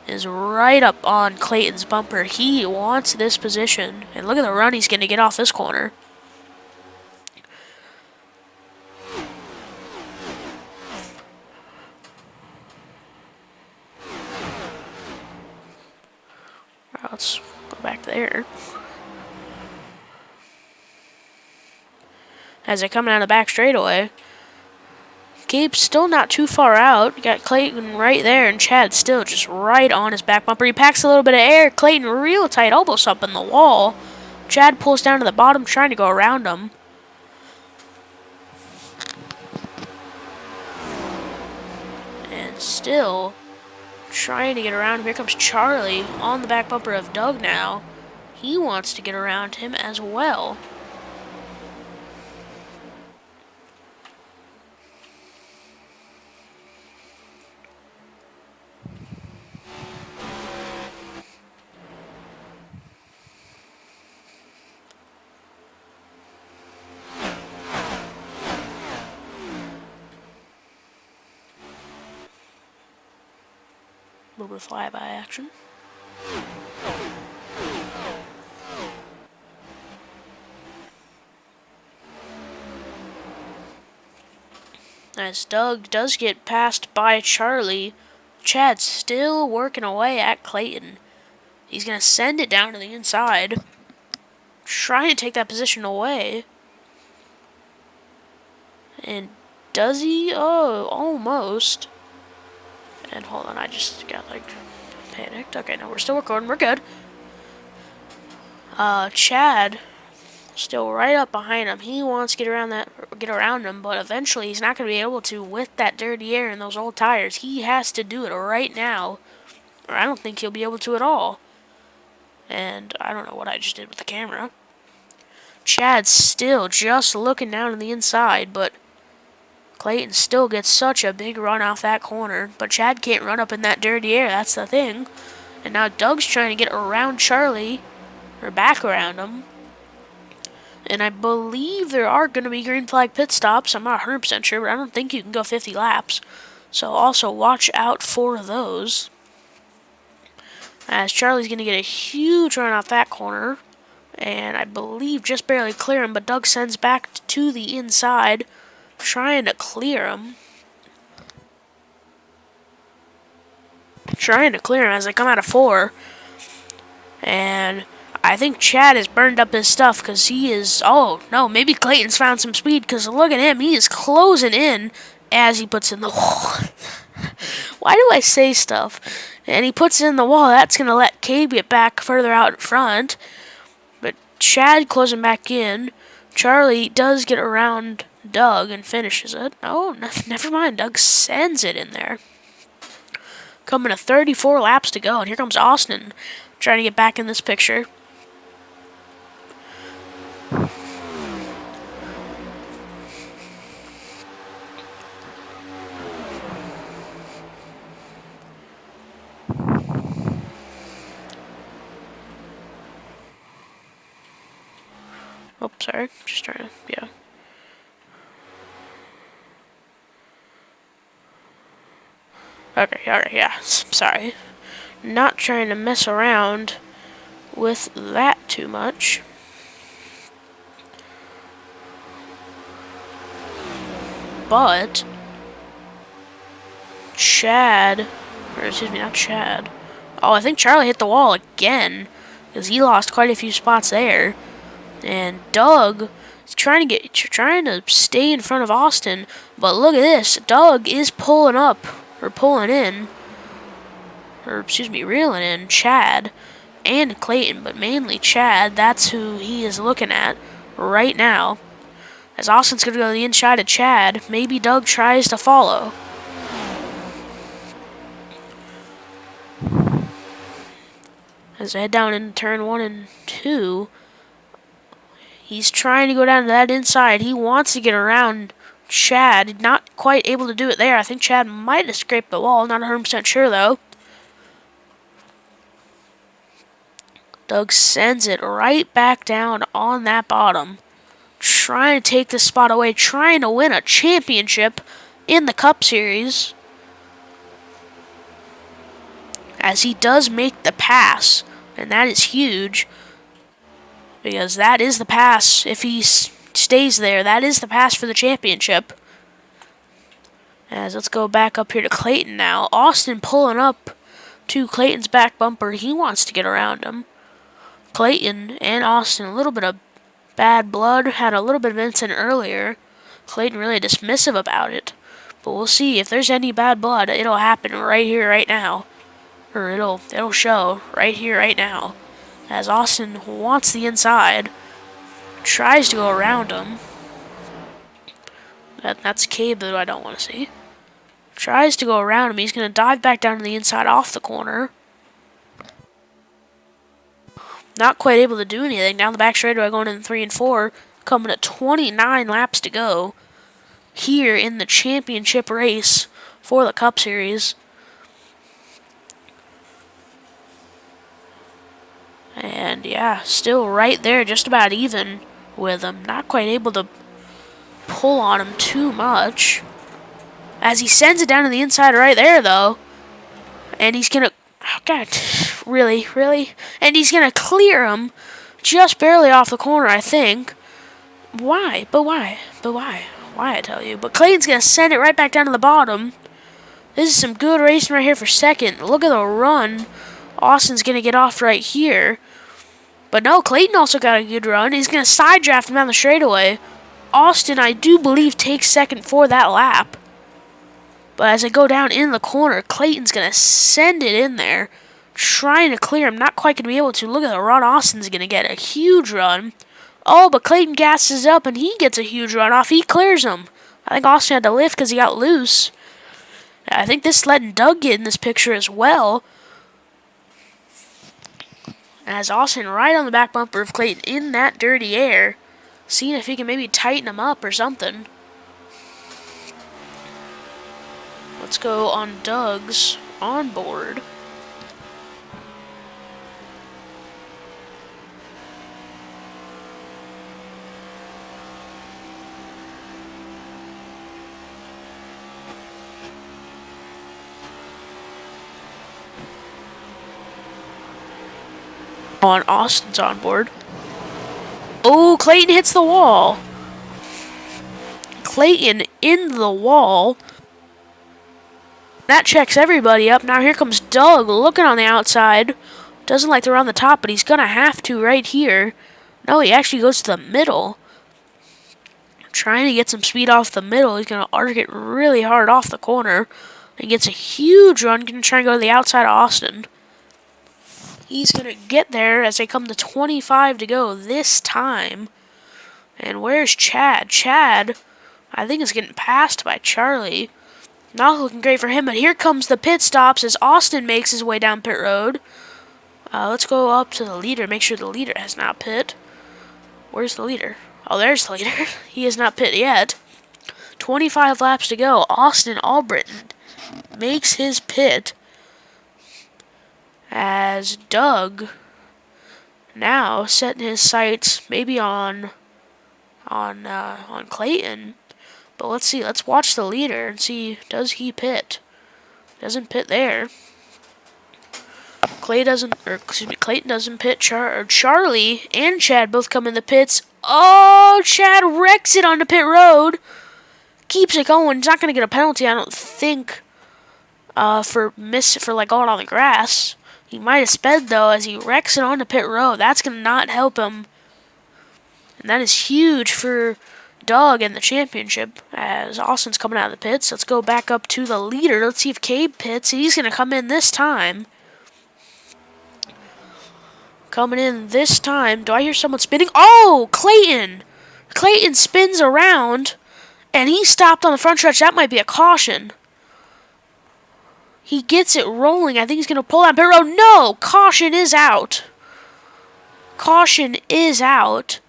G: is right up on Clayton's bumper. He wants this position. And look at the run he's going to get off this corner. Right, let's go back there. As they're coming out of the back straightaway. Gabe's still not too far out. You got Clayton right there, and Chad still just right on his back bumper. He packs a little bit of air. Clayton real tight, almost up in the wall. Chad pulls down to the bottom, trying to go around him. And still trying to get around him. Here comes Charlie on the back bumper of Doug now. He wants to get around him as well. A little bit of flyby action. As Doug does get passed by Charlie, Chad's still working away at Clayton. He's going to send it down to the inside, trying to take that position away. And does he? Oh, almost. And hold on, I just got panicked. Okay, no, we're still recording. We're good. Chad still right up behind him. He wants to get around him, but eventually he's not going to be able to with that dirty air and those old tires. He has to do it right now, or I don't think he'll be able to at all. And I don't know what I just did with the camera. Chad's still just looking down on the inside, but Clayton still gets such a big run off that corner, but Chad can't run up in that dirty air, that's the thing. And now Doug's trying to get around Charlie, or back around him. And I believe there are going to be green flag pit stops. I'm not 100% sure, but I don't think you can go 50 laps. So also watch out for those. As Charlie's going to get a huge run off that corner. And I believe just barely clear him, but Doug sends back to the inside, trying to clear him. As they come out of 4. And I think Chad has burned up his stuff because he is... Oh, no, maybe Clayton's found some speed because look at him. He is closing in as he puts in the wall. Why do I say stuff? And he puts it in the wall. That's going to let Cabe get back further out in front. But Chad closing back in. Charlie does get around Doug and finishes it. Oh, never mind. Doug sends it in there. Coming to 34 laps to go. And here comes Austin trying to get back in this picture. Oh, sorry. Just trying to, yeah. Okay, yeah. Sorry. Not trying to mess around with that too much. But Chad, or excuse me, not Chad. Oh, I think Charlie hit the wall again because he lost quite a few spots there. And Doug He's trying to stay in front of Austin, but look at this. Doug is pulling up, or pulling in, or excuse me, reeling in Chad and Clayton, but mainly Chad. That's who he is looking at right now. As Austin's going to go to the inside of Chad, maybe Doug tries to follow. As I head down into turn 1 and 2, he's trying to go down to that inside. He wants to get around Chad. Not quite able to do it there. I think Chad might have scraped the wall. Not 100% sure, though. Doug sends it right back down on that bottom. Trying to take this spot away. Trying to win a championship in the Cup Series. As he does make the pass. And that is huge. Because that is the pass. If he stays there, that is the pass for the championship. As let's go back up here to Clayton now. Austin pulling up to Clayton's back bumper. He wants to get around him. Clayton and Austin, a little bit of bad blood. Had a little bit of incident earlier. Clayton really dismissive about it. But we'll see if there's any bad blood. It'll happen right here, right now. Or it'll show right here, right now. As Austin wants the inside. Tries to go around him. That's Cabe that I don't want to see. Tries to go around him. He's going to dive back down to the inside off the corner. Not quite able to do anything. Down the back straightaway going in 3 and 4. Coming at 29 laps to go. Here in the championship race for the Cup Series. And yeah, still right there, just about even with him. Not quite able to pull on him too much. As he sends it down to the inside right there, though. And he's going to... Oh, God. Really? And he's going to clear him just barely off the corner, I think. Why? But why? Why, I tell you? But Clayton's going to send it right back down to the bottom. This is some good racing right here for second. Look at the run. Austin's going to get off right here. But no, Clayton also got a good run. He's going to side draft him down the straightaway. Austin, I do believe, takes second for that lap. But as I go down in the corner, Clayton's going to send it in there. Trying to clear him. Not quite going to be able to. Look at the run Austin's going to get. A huge run. Oh, but Clayton gasses up and he gets a huge run off. He clears him. I think Austin had to lift because he got loose. I think this is letting Doug get in this picture as well. As Austin right on the back bumper of Clayton in that dirty air. Seeing if he can maybe tighten him up or something. Let's go on Doug's onboard. On Austin's onboard. Oh, Clayton hits the wall. Clayton in the wall. That checks everybody up. Now here comes Doug looking on the outside. Doesn't like to run the top, but he's going to have to right here. No, he actually goes to the middle. Trying to get some speed off the middle. He's going to arc it really hard off the corner. He gets a huge run. Going to try and go to the outside of Austin. He's going to get there as they come to 25 to go this time. And where's Chad? Chad, I think, is getting passed by Charlie. Not looking great for him, but here comes the pit stops as Austin makes his way down pit road. Let's go up to the leader, make sure the leader has not pit. Where's the leader? Oh, there's the leader. He has not pit yet. 25 laps to go. Austin Albritton makes his pit. As Doug now setting his sights maybe on Clayton. But let's see. Let's watch the leader and see, does he pit? Doesn't pit there. Clayton doesn't pit. Charlie and Chad both come in the pits. Oh, Chad wrecks it on the pit road. Keeps it going. He's not going to get a penalty, I don't think, for going on the grass. He might have sped, though, as he wrecks it on the pit road. That's going to not help him And that is huge for Doug and the championship as Austin's coming out of the pits. Let's go back up to the leader. Let's see if Cabe pits. He's going to come in this time. Coming in this time. Do I hear someone spinning? Oh, Clayton! Clayton spins around, and he stopped on the front stretch. That might be a caution. He gets it rolling. I think he's going to pull down pit road. No! Caution is out. Caution is out.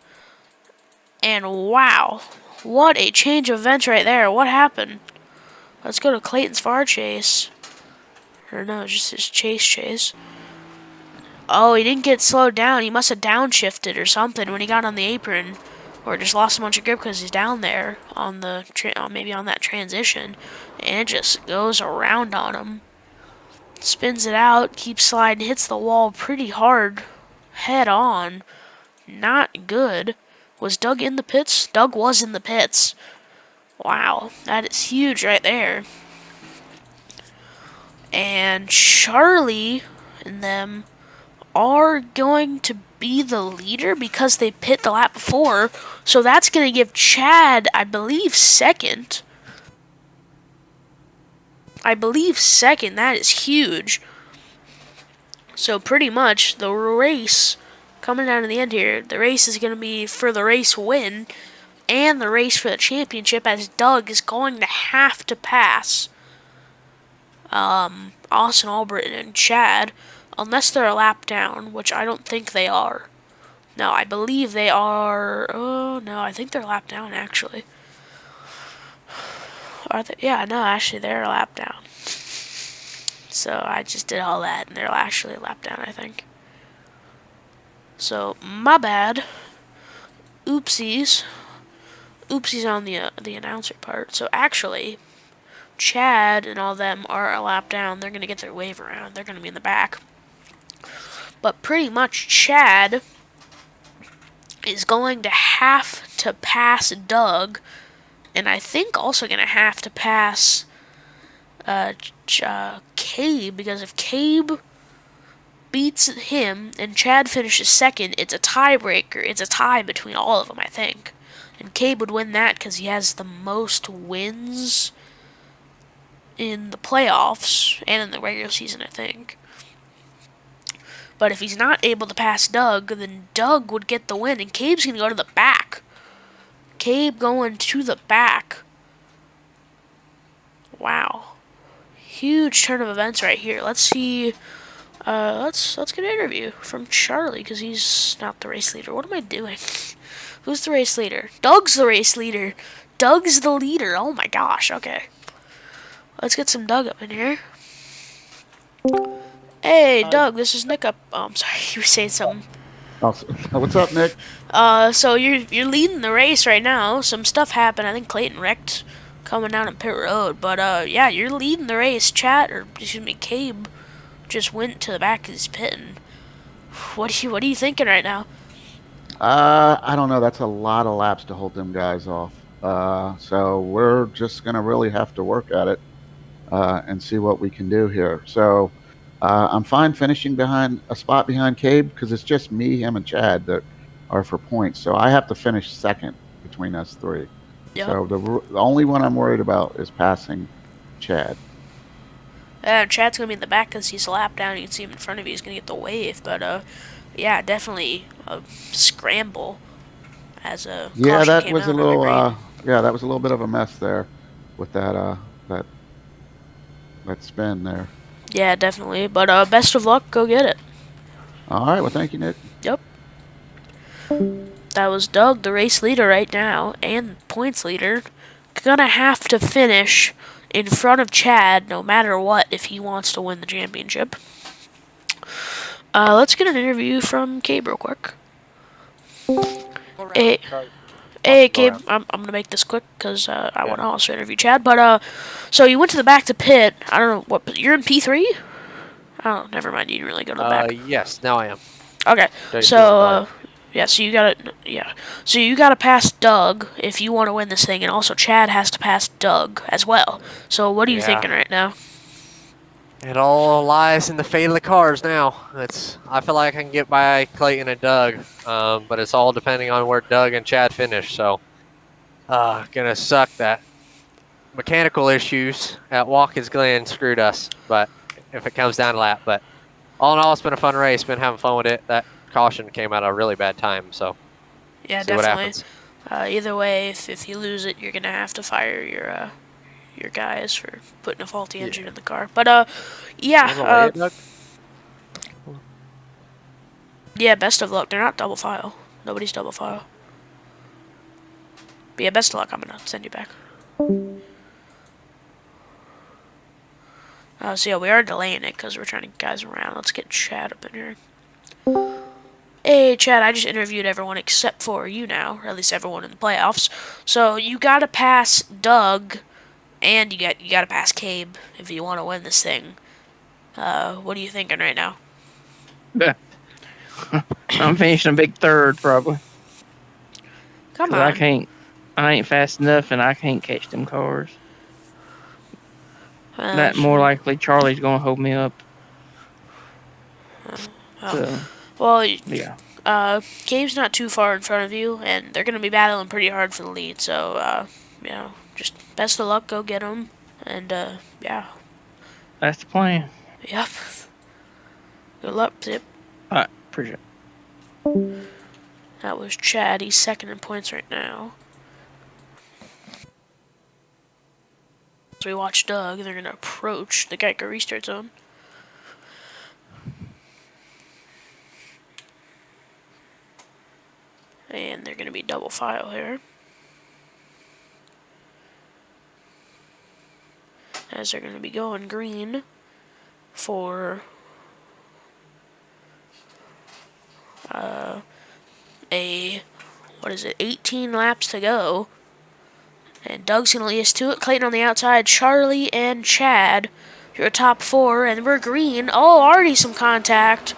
G: And wow. What a change of events right there. What happened? Let's go to Clayton's far chase. Or no, just his chase. Oh, he didn't get slowed down. He must have downshifted or something when he got on the apron. Or just lost a bunch of grip because he's down there on the maybe on that transition. And it just goes around on him. Spins it out, keeps sliding, hits the wall pretty hard. Head on. Not good. Was Doug in the pits? Doug was in the pits. Wow, that is huge right there. And Charlie and them are going to be the leader because they pit the lap before. So that's going to give Chad, I believe, second. That is huge. So pretty much the race coming down to the end here, the race is going to be for the race win and the race for the championship as Doug is going to have to pass Austin Albritton and Chad unless they're a lap down, which I don't think they are. No, I believe they are. Oh, no, I think they're a lap down, actually. Are they? Yeah, no, actually, they're a lap down. So I just did all that, and they're actually a lap down, I think. So, my bad. Oopsies. Oopsies on the announcer part. So, actually, Chad and all them are a lap down. They're going to get their wave around. They're going to be in the back. But pretty much Chad is going to have to pass Doug, and I think also going to have to pass Cabe, because if Cabe beats him and Chad finishes second, it's a tiebreaker. It's a tie between all of them, I think. And Cabe would win that because he has the most wins in the playoffs and in the regular season, I think. But if he's not able to pass Doug, then Doug would get the win, and Cabe's going to go to the back. Cabe going to the back. Wow. Huge turn of events right here. Let's see. Let's get an interview from Charlie, because he's not the race leader. What am I doing? Who's the race leader? Doug's the race leader. Doug's the leader. Oh my gosh. Okay. Let's get some Doug up in here. Hey, Doug, this is Nick up. Oh, I'm sorry, you were saying something.
C: Oh, what's up, Nick?
G: So you're leading the race right now. Some stuff happened. I think Clayton wrecked coming down on pit road. But yeah, you're leading the race. Cabe just went to the back of his pit. And what are you thinking right now?
C: I don't know. That's a lot of laps to hold them guys off. So we're just gonna really have to work at it and see what we can do here. So I'm fine finishing behind a spot behind Cabe because it's just me, him, and Chad that are for points. So I have to finish second between us three.
G: Yep.
C: So the only one I'm worried about is passing Chad.
G: Chad's gonna be in the back because he's a lap down. You can see him in front of you. He's gonna get the wave. But yeah, definitely a scramble as a
C: Yeah,
G: caution
C: that
G: came
C: was
G: out
C: a
G: on
C: little.
G: every green.
C: Yeah, that was a little bit of a mess there with that that spin there.
G: Yeah, definitely. But best of luck. Go get it.
C: All right. Well, thank you, Nick.
G: Yep. That was Doug, the race leader right now, and points leader. Gonna have to finish in front of Chad no matter what if he wants to win the championship. Let's get an interview from Cabe real quick. Hey, Cabe, I'm gonna make this quick because I want to also interview Chad. But so you went to the back to pit. I don't know what you're in P3. Oh, never mind. You didn't really go to the back.
A: Yes, now I am.
G: Okay, so yeah, so you gotta pass Doug if you want to win this thing, and also Chad has to pass Doug as well. So what are you thinking right now?
A: It all lies in the fate of the cars now. I feel like I can get by Clayton and Doug, but it's all depending on where Doug and Chad finish. So, gonna suck that mechanical issues at Watkins Glen screwed us. But if it comes down to that, but all in all, it's been a fun race. Been having fun with it. That caution came at a really bad time. So,
G: Yeah,
A: see what
G: definitely.
A: happens.
G: Either way, if you lose it, you're gonna have to fire your guys for putting a faulty engine in the car. But yeah,
A: Doug?
G: yeah. Best of luck. They're not double file. Nobody's double file. But yeah, best of luck. I'm gonna send you back. So yeah, we are delaying it because we're trying to get guys around. Let's get Chad up in here. Hey, Chad, I just interviewed everyone except for you now, or at least everyone in the playoffs. So you gotta pass Doug, and you gotta pass Cabe if you want to win this thing. What are you thinking right now?
B: I'm finishing a big third probably.
G: Come
B: 'Cause
G: on.
B: I ain't fast enough and I can't catch them cars. That
G: Sure.
B: more likely Charlie's gonna hold me up. So
G: Well,
B: yeah.
G: Cabe's not too far in front of you, and they're gonna be battling pretty hard for the lead. So, just best of luck. Go get them, and yeah,
B: That's the plan.
G: yep. Good luck, Zip.
B: Alright, appreciate it.
G: That was Chad. He's second in points right now. So we watch Doug, and they're gonna approach the Geico restart zone. And they're gonna be double file here. As they're gonna be going green for what is it, 18 laps to go. And Doug's gonna lead us to it. Clayton on the outside, Charlie and Chad, your top four, and we're green. Oh, already some contact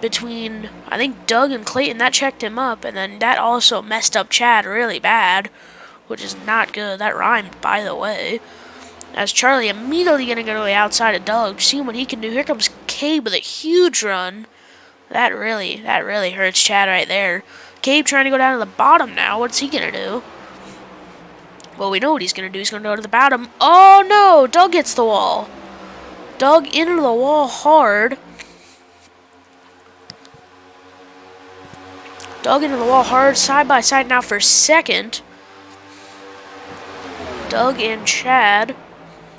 G: between, I think, Doug and Clayton. That checked him up, and then that also messed up Chad really bad, which is not good. That rhymed, by the way. As Charlie immediately gonna go to the outside of Doug, seeing what he can do. Here comes Cabe with a huge run. That really hurts Chad right there. Cabe trying to go down to the bottom now. What's he gonna do? Well, we know what he's gonna do. He's gonna go to the bottom. Oh no! Doug hits the wall. Doug into the wall hard. Doug into the wall hard, side by side now for second. Doug and Chad.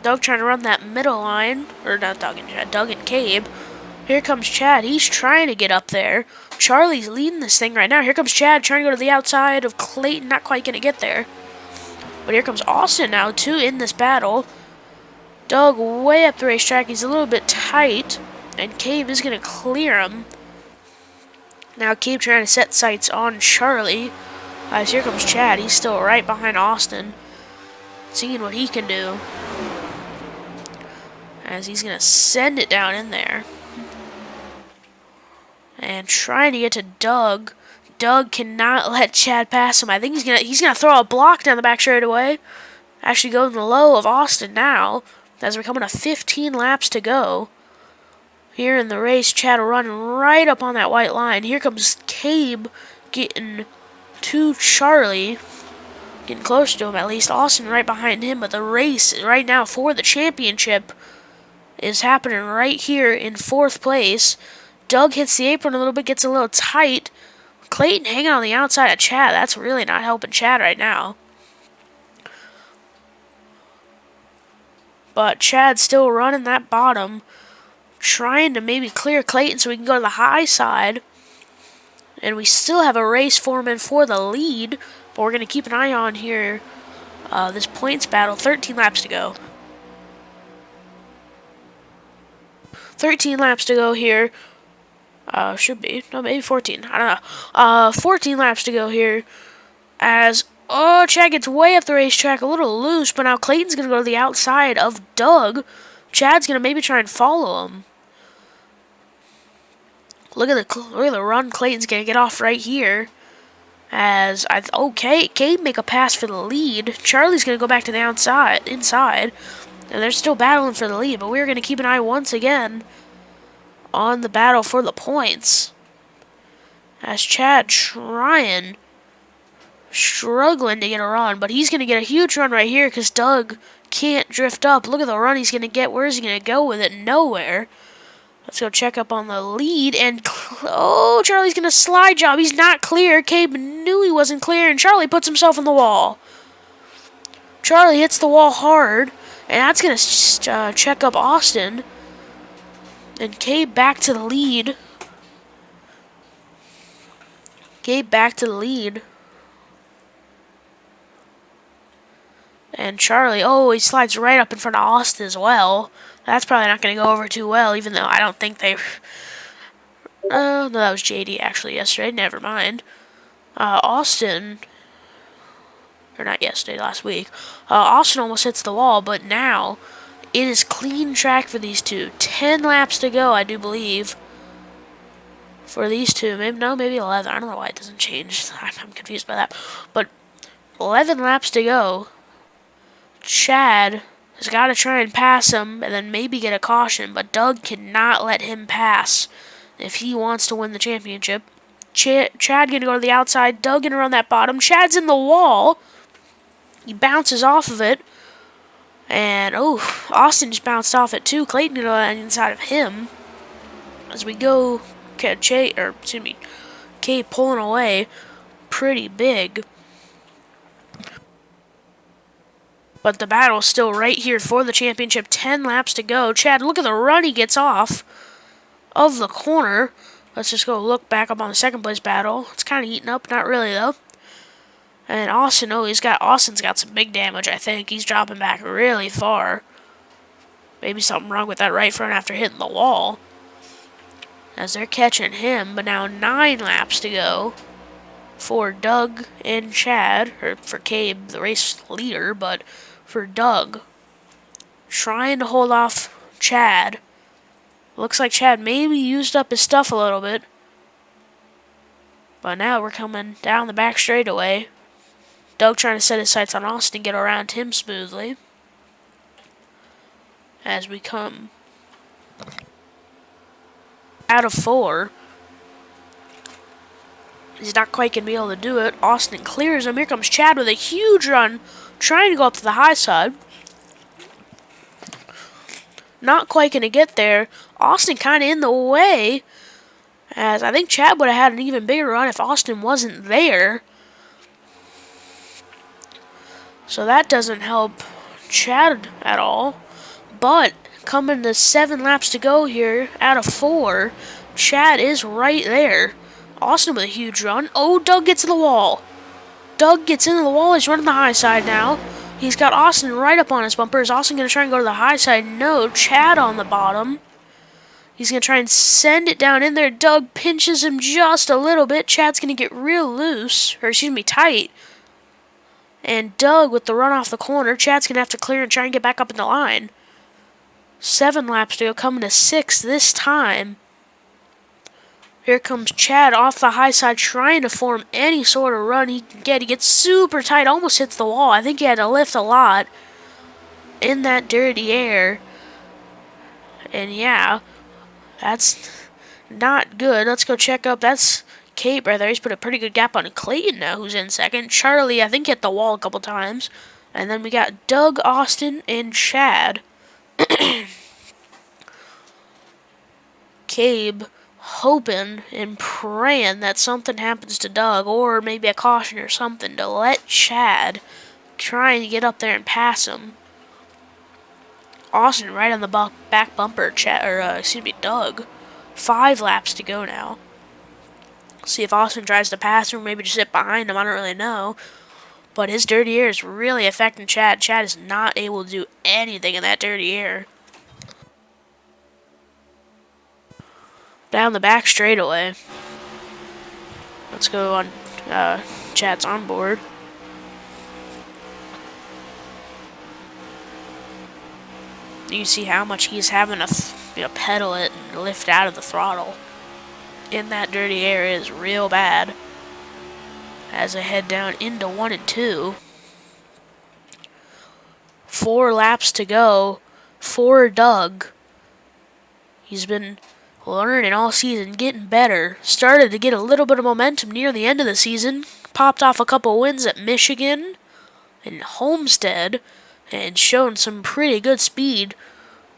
G: Doug trying to run that middle line. Or not Doug and Chad, Doug and Cabe. Here comes Chad. He's trying to get up there. Charlie's leading this thing right now. Here comes Chad trying to go to the outside of Clayton. Not quite going to get there. But here comes Austin now, too, in this battle. Doug way up the racetrack. He's a little bit tight. And Cabe is going to clear him. Now Cabe trying to set sights on Charlie. As here comes Chad. He's still right behind Austin. Seeing what he can do. As he's going to send it down in there. And trying to get to Doug. Doug cannot let Chad pass him. I think he's gonna throw a block down the back straightaway. Actually going the low of Austin now. As we're coming to 15 laps to go. Here in the race, Chad running right up on that white line. Here comes Cabe getting to Charlie. Getting close to him at least. Austin right behind him. But the race right now for the championship is happening right here in 4th place. Doug hits the apron a little bit, gets a little tight. Clayton hanging on the outside of Chad. That's really not helping Chad right now. But Chad's still running that bottom. Trying to maybe clear Clayton so we can go to the high side. And we still have a race forming for the lead. But we're going to keep an eye on here. This points battle. 13 laps to go. 13 laps to go here. Should be. No, maybe 14. I don't know. 14 laps to go here. As, Chad gets way up the racetrack, a little loose, but now Clayton's going to go to the outside of Doug. Chad's going to maybe try and follow him. Look at the run Clayton's going to get off right here. As, Cabe make a pass for the lead. Charlie's going to go back to the inside. And they're still battling for the lead, but we're going to keep an eye once again on the battle for the points. As Chad struggling to get a run, but he's going to get a huge run right here because Doug can't drift up. Look at the run he's going to get. Where is he going to go with it? Nowhere. Let's go check up on the lead, and oh, Charlie's going to slide job. He's not clear. Cabe knew he wasn't clear, and Charlie puts himself in the wall. Charlie hits the wall hard, and that's going to check up Austin. And Cabe back to the lead. Gabe back to the lead. And Charlie, oh, he slides right up in front of Austin as well. That's probably not going to go over too well, even though I don't think they... no, that was JD actually yesterday. Never mind. Austin... Or not yesterday, last week. Austin almost hits the wall, but now it is clean track for these two. 10 laps to go, I do believe. For these two. Maybe 11. I don't know why it doesn't change. I'm confused by that. But 11 laps to go. Chad has got to try and pass him and then maybe get a caution, but Doug cannot let him pass if he wants to win the championship. Chad going to go to the outside. Doug going to run that bottom. Chad's in the wall. He bounces off of it. And, oh, Austin just bounced off it too. Clayton going to go inside of him. As we go, Cabe pulling away pretty big. But the battle's still right here for the championship. 10 laps to go. Chad, look at the run he gets off of the corner. Let's just go look back up on the second place battle. It's kind of eating up. Not really, though. And Austin, Austin's got some big damage, I think. He's dropping back really far. Maybe something wrong with that right front after hitting the wall. As they're catching him. But now 9 laps to go for Doug and Chad. Or for Cabe, the race leader, but... for Doug, trying to hold off Chad. Looks like Chad maybe used up his stuff a little bit. But now we're coming down the back straightaway. Doug trying to set his sights on Austin, get around him smoothly. As we come out of 4. He's not quite going to be able to do it. Austin clears him. Here comes Chad with a huge run, trying to go up to the high side. Not quite going to get there. Austin kind of in the way, as I think Chad would have had an even bigger run if Austin wasn't there. So that doesn't help Chad at all. But coming to 7 laps to go here out of 4, Chad is right there. Austin with a huge run. Oh, Doug gets in the wall. Doug gets into the wall. He's running the high side now. He's got Austin right up on his bumper. Is Austin going to try and go to the high side? No. Chad on the bottom. He's going to try and send it down in there. Doug pinches him just a little bit. Chad's going to get real loose. Or, tight. And Doug with the run off the corner. Chad's going to have to clear and try and get back up in the line. 7 laps to go. Coming to 6 this time. Here comes Chad off the high side, trying to form any sort of run he can get. He gets super tight, almost hits the wall. I think he had to lift a lot in that dirty air. And yeah, that's not good. Let's go check up. That's Cabe right there. He's put a pretty good gap on Clayton now, who's in second. Charlie, I think, hit the wall a couple times. And then we got Doug, Austin, and Chad. Cabe hoping and praying that something happens to Doug, or maybe a caution or something, to let Chad try and get up there and pass him. Austin right on the back bumper, Doug. 5 laps to go now. See if Austin tries to pass him, or maybe just sit behind him, I don't really know. But his dirty air is really affecting Chad. Chad is not able to do anything in that dirty air. Down the back straightaway. Let's go on Chad's onboard. You can see how much he's having to pedal it and lift out of the throttle. In that dirty air is real bad. As I head down into 1 and 2. 4 laps to go for Doug. He's been learning all season, getting better. Started to get a little bit of momentum near the end of the season. Popped off a couple wins at Michigan and Homestead, and shown some pretty good speed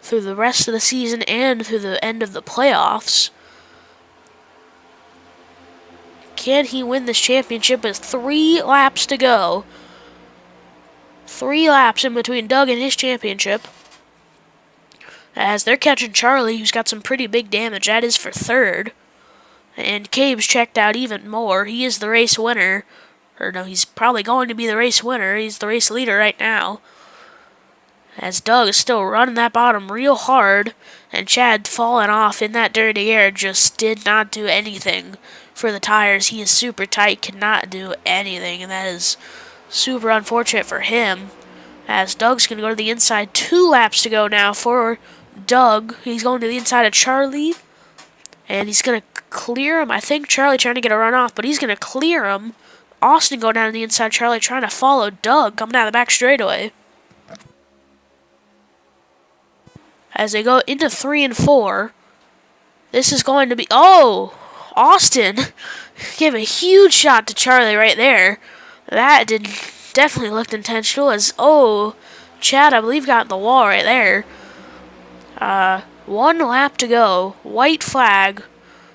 G: through the rest of the season and through the end of the playoffs. Can he win this championship with 3 laps to go? 3 laps in between Doug and his championship. As they're catching Charlie, who's got some pretty big damage. That is for 3rd. And Cabe's checked out even more. He is the race winner. Or no, he's probably going to be the race winner. He's the race leader right now. As Doug is still running that bottom real hard. And Chad falling off in that dirty air just did not do anything for the tires. He is super tight, cannot do anything. And that is super unfortunate for him. As Doug's going to go to the inside. 2 laps to go now for Doug. He's going to the inside of Charlie. And he's going to clear him. I think Charlie trying to get a run off, but he's going to clear him. Austin going down to the inside. Charlie trying to follow Doug coming out of the back straightaway. As they go into 3 and 4. This is going to be... Oh! Austin gave a huge shot to Charlie right there. That definitely looked intentional as... Oh! Chad, I believe, got the wall right there. 1 lap to go. White flag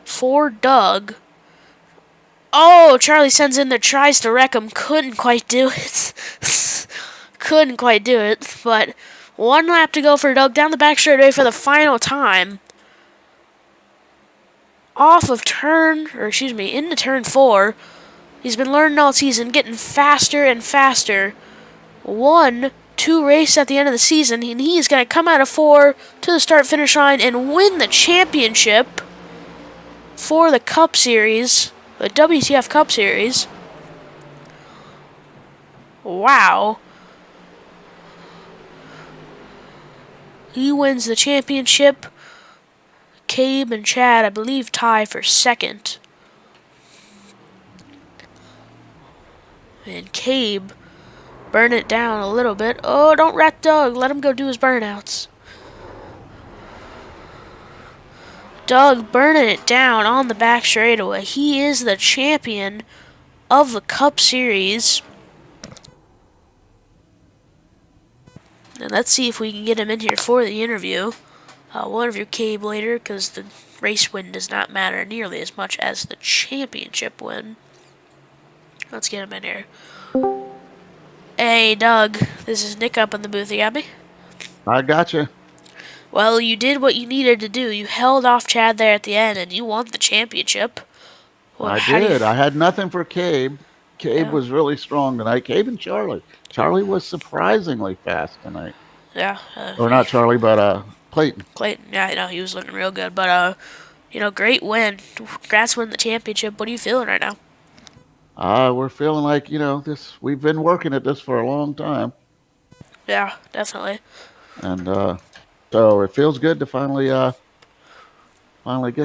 G: for Doug. Oh, Charlie sends in the tries to wreck him. Couldn't quite do it. Couldn't quite do it. But 1 lap to go for Doug down the back straightaway for the final time. Into turn 4. He's been learning all season, getting faster and faster. 1-2 race at the end of the season, and he's going to come out of 4 to the start-finish line and win the championship for the Cup Series, the WTF Cup Series. Wow. He wins the championship. Cabe and Chad, I believe, tie for 2nd. And Cabe burn it down a little bit. Oh, don't wreck Doug. Let him go do his burnouts. Doug burning it down on the back straightaway. He is the champion of the Cup Series. And let's see if we can get him in here for the interview. We'll interview Cabe later because the race win does not matter nearly as much as the championship win. Let's get him in here. Hey, Doug. This is Nick up in the booth. You got me?
C: I gotcha.
G: Well, you did what you needed to do. You held off Chad there at the end, and you won the championship. Well,
C: I did. I had nothing for Cabe. Cabe was really strong tonight. Cabe and Charlie. Charlie was surprisingly fast tonight.
G: Yeah.
C: Or not Charlie, but Clayton.
G: Clayton, yeah, I know, he was looking real good. But, great win. Congrats winning the championship. What are you feeling right now?
C: We're feeling like, we've been working at this for a long time.
G: Yeah, definitely.
C: And so it feels good to finally get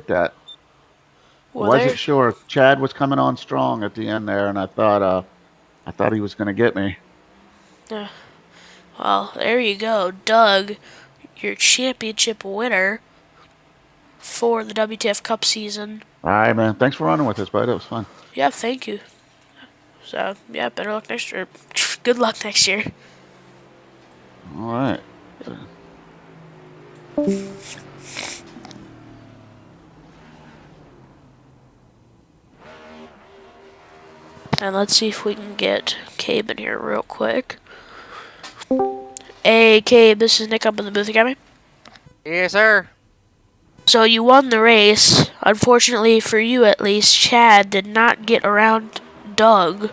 C: that.
G: Well,
C: I wasn't sure. Chad was coming on strong at the end there, and I thought he was going to get me.
G: Yeah. Well, there you go. Doug, your championship winner for the WTF Cup season.
C: All right, man. Thanks for running with us, bud. It was fun.
G: Yeah, thank you. So, yeah, better luck next year. Good luck next year.
C: All right.
G: And let's see if we can get Cabe in here real quick. Hey, Cabe, this is Nick up in the booth. You got me?
A: Yes, sir.
G: So you won the race. Unfortunately for you, at least, Chad did not get around Doug.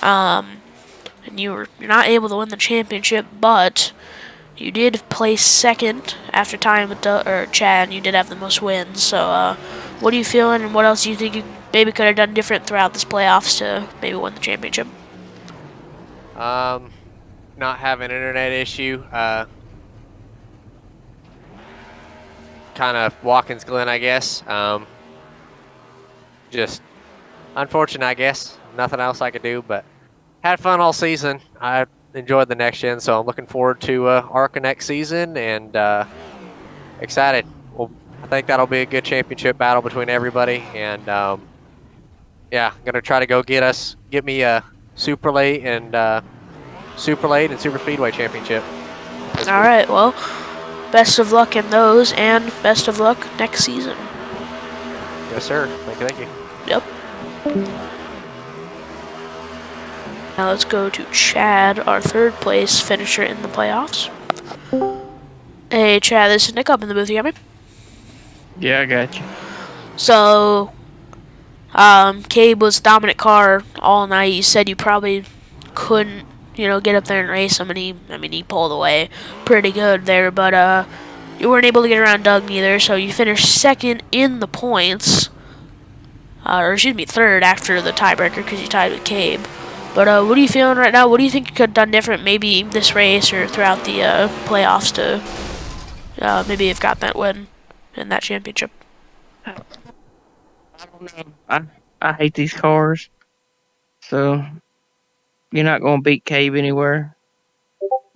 G: And you're not able to win the championship, but you did place 2nd after tying with Chad, and you did have the most wins. So, what are you feeling, and what else do you think you maybe could have done different throughout this playoffs to maybe win the championship?
A: Not having an internet issue. Kind of Watkins Glen, I guess. Just unfortunate, I guess. Nothing else I could do, but had fun all season. I enjoyed the next gen. So I'm looking forward to ARCA next season and excited. Well, I think that'll be a good championship battle between everybody. And yeah, I'm gonna try to go get me a super late and super speedway championship.
G: All right, well, best of luck in those, and best of luck next season.
A: Yes, sir. Thank you.
G: Yep. Now let's go to Chad, our third place finisher in the playoffs. Hey, Chad, this is Nick up in the booth. You got me?
B: Yeah, I got you.
G: So, Cabe was dominant car all night. You said you probably couldn't, get up there and race him, and he pulled away pretty good there, but you weren't able to get around Doug neither, so you finished second in the points, or excuse me, third after the tiebreaker because you tied with Cabe. But what are you feeling right now? What do you think you could have done different, maybe this race or throughout the playoffs to maybe have got that win in that championship?
B: I don't know. I hate these cars. So you're not going to beat Cabe anywhere.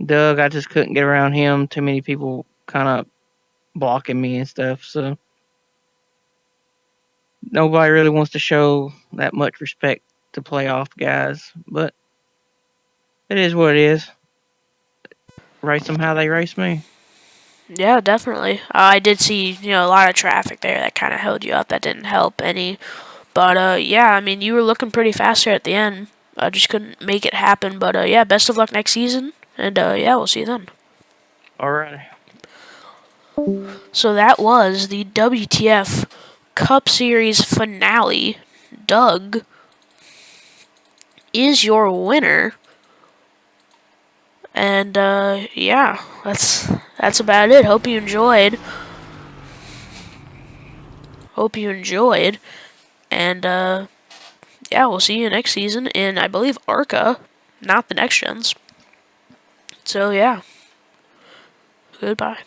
B: Doug, I just couldn't get around him. Too many people kind of blocking me and stuff. So nobody really wants to show that much respect to playoff guys. But it is what it is. Race them how they race me.
G: Yeah, definitely. I did see, a lot of traffic there that kind of held you up. That didn't help any. But, yeah, I mean, you were looking pretty fast there at the end. I just couldn't make it happen. But, yeah, best of luck next season. And, yeah, we'll see you then.
B: Alrighty.
G: So that was the WTF Cup Series finale. Doug is your winner. And, yeah, that's about it. Hope you enjoyed. And, yeah, we'll see you next season in, I believe, ARCA, not the next gens. So, yeah. Goodbye.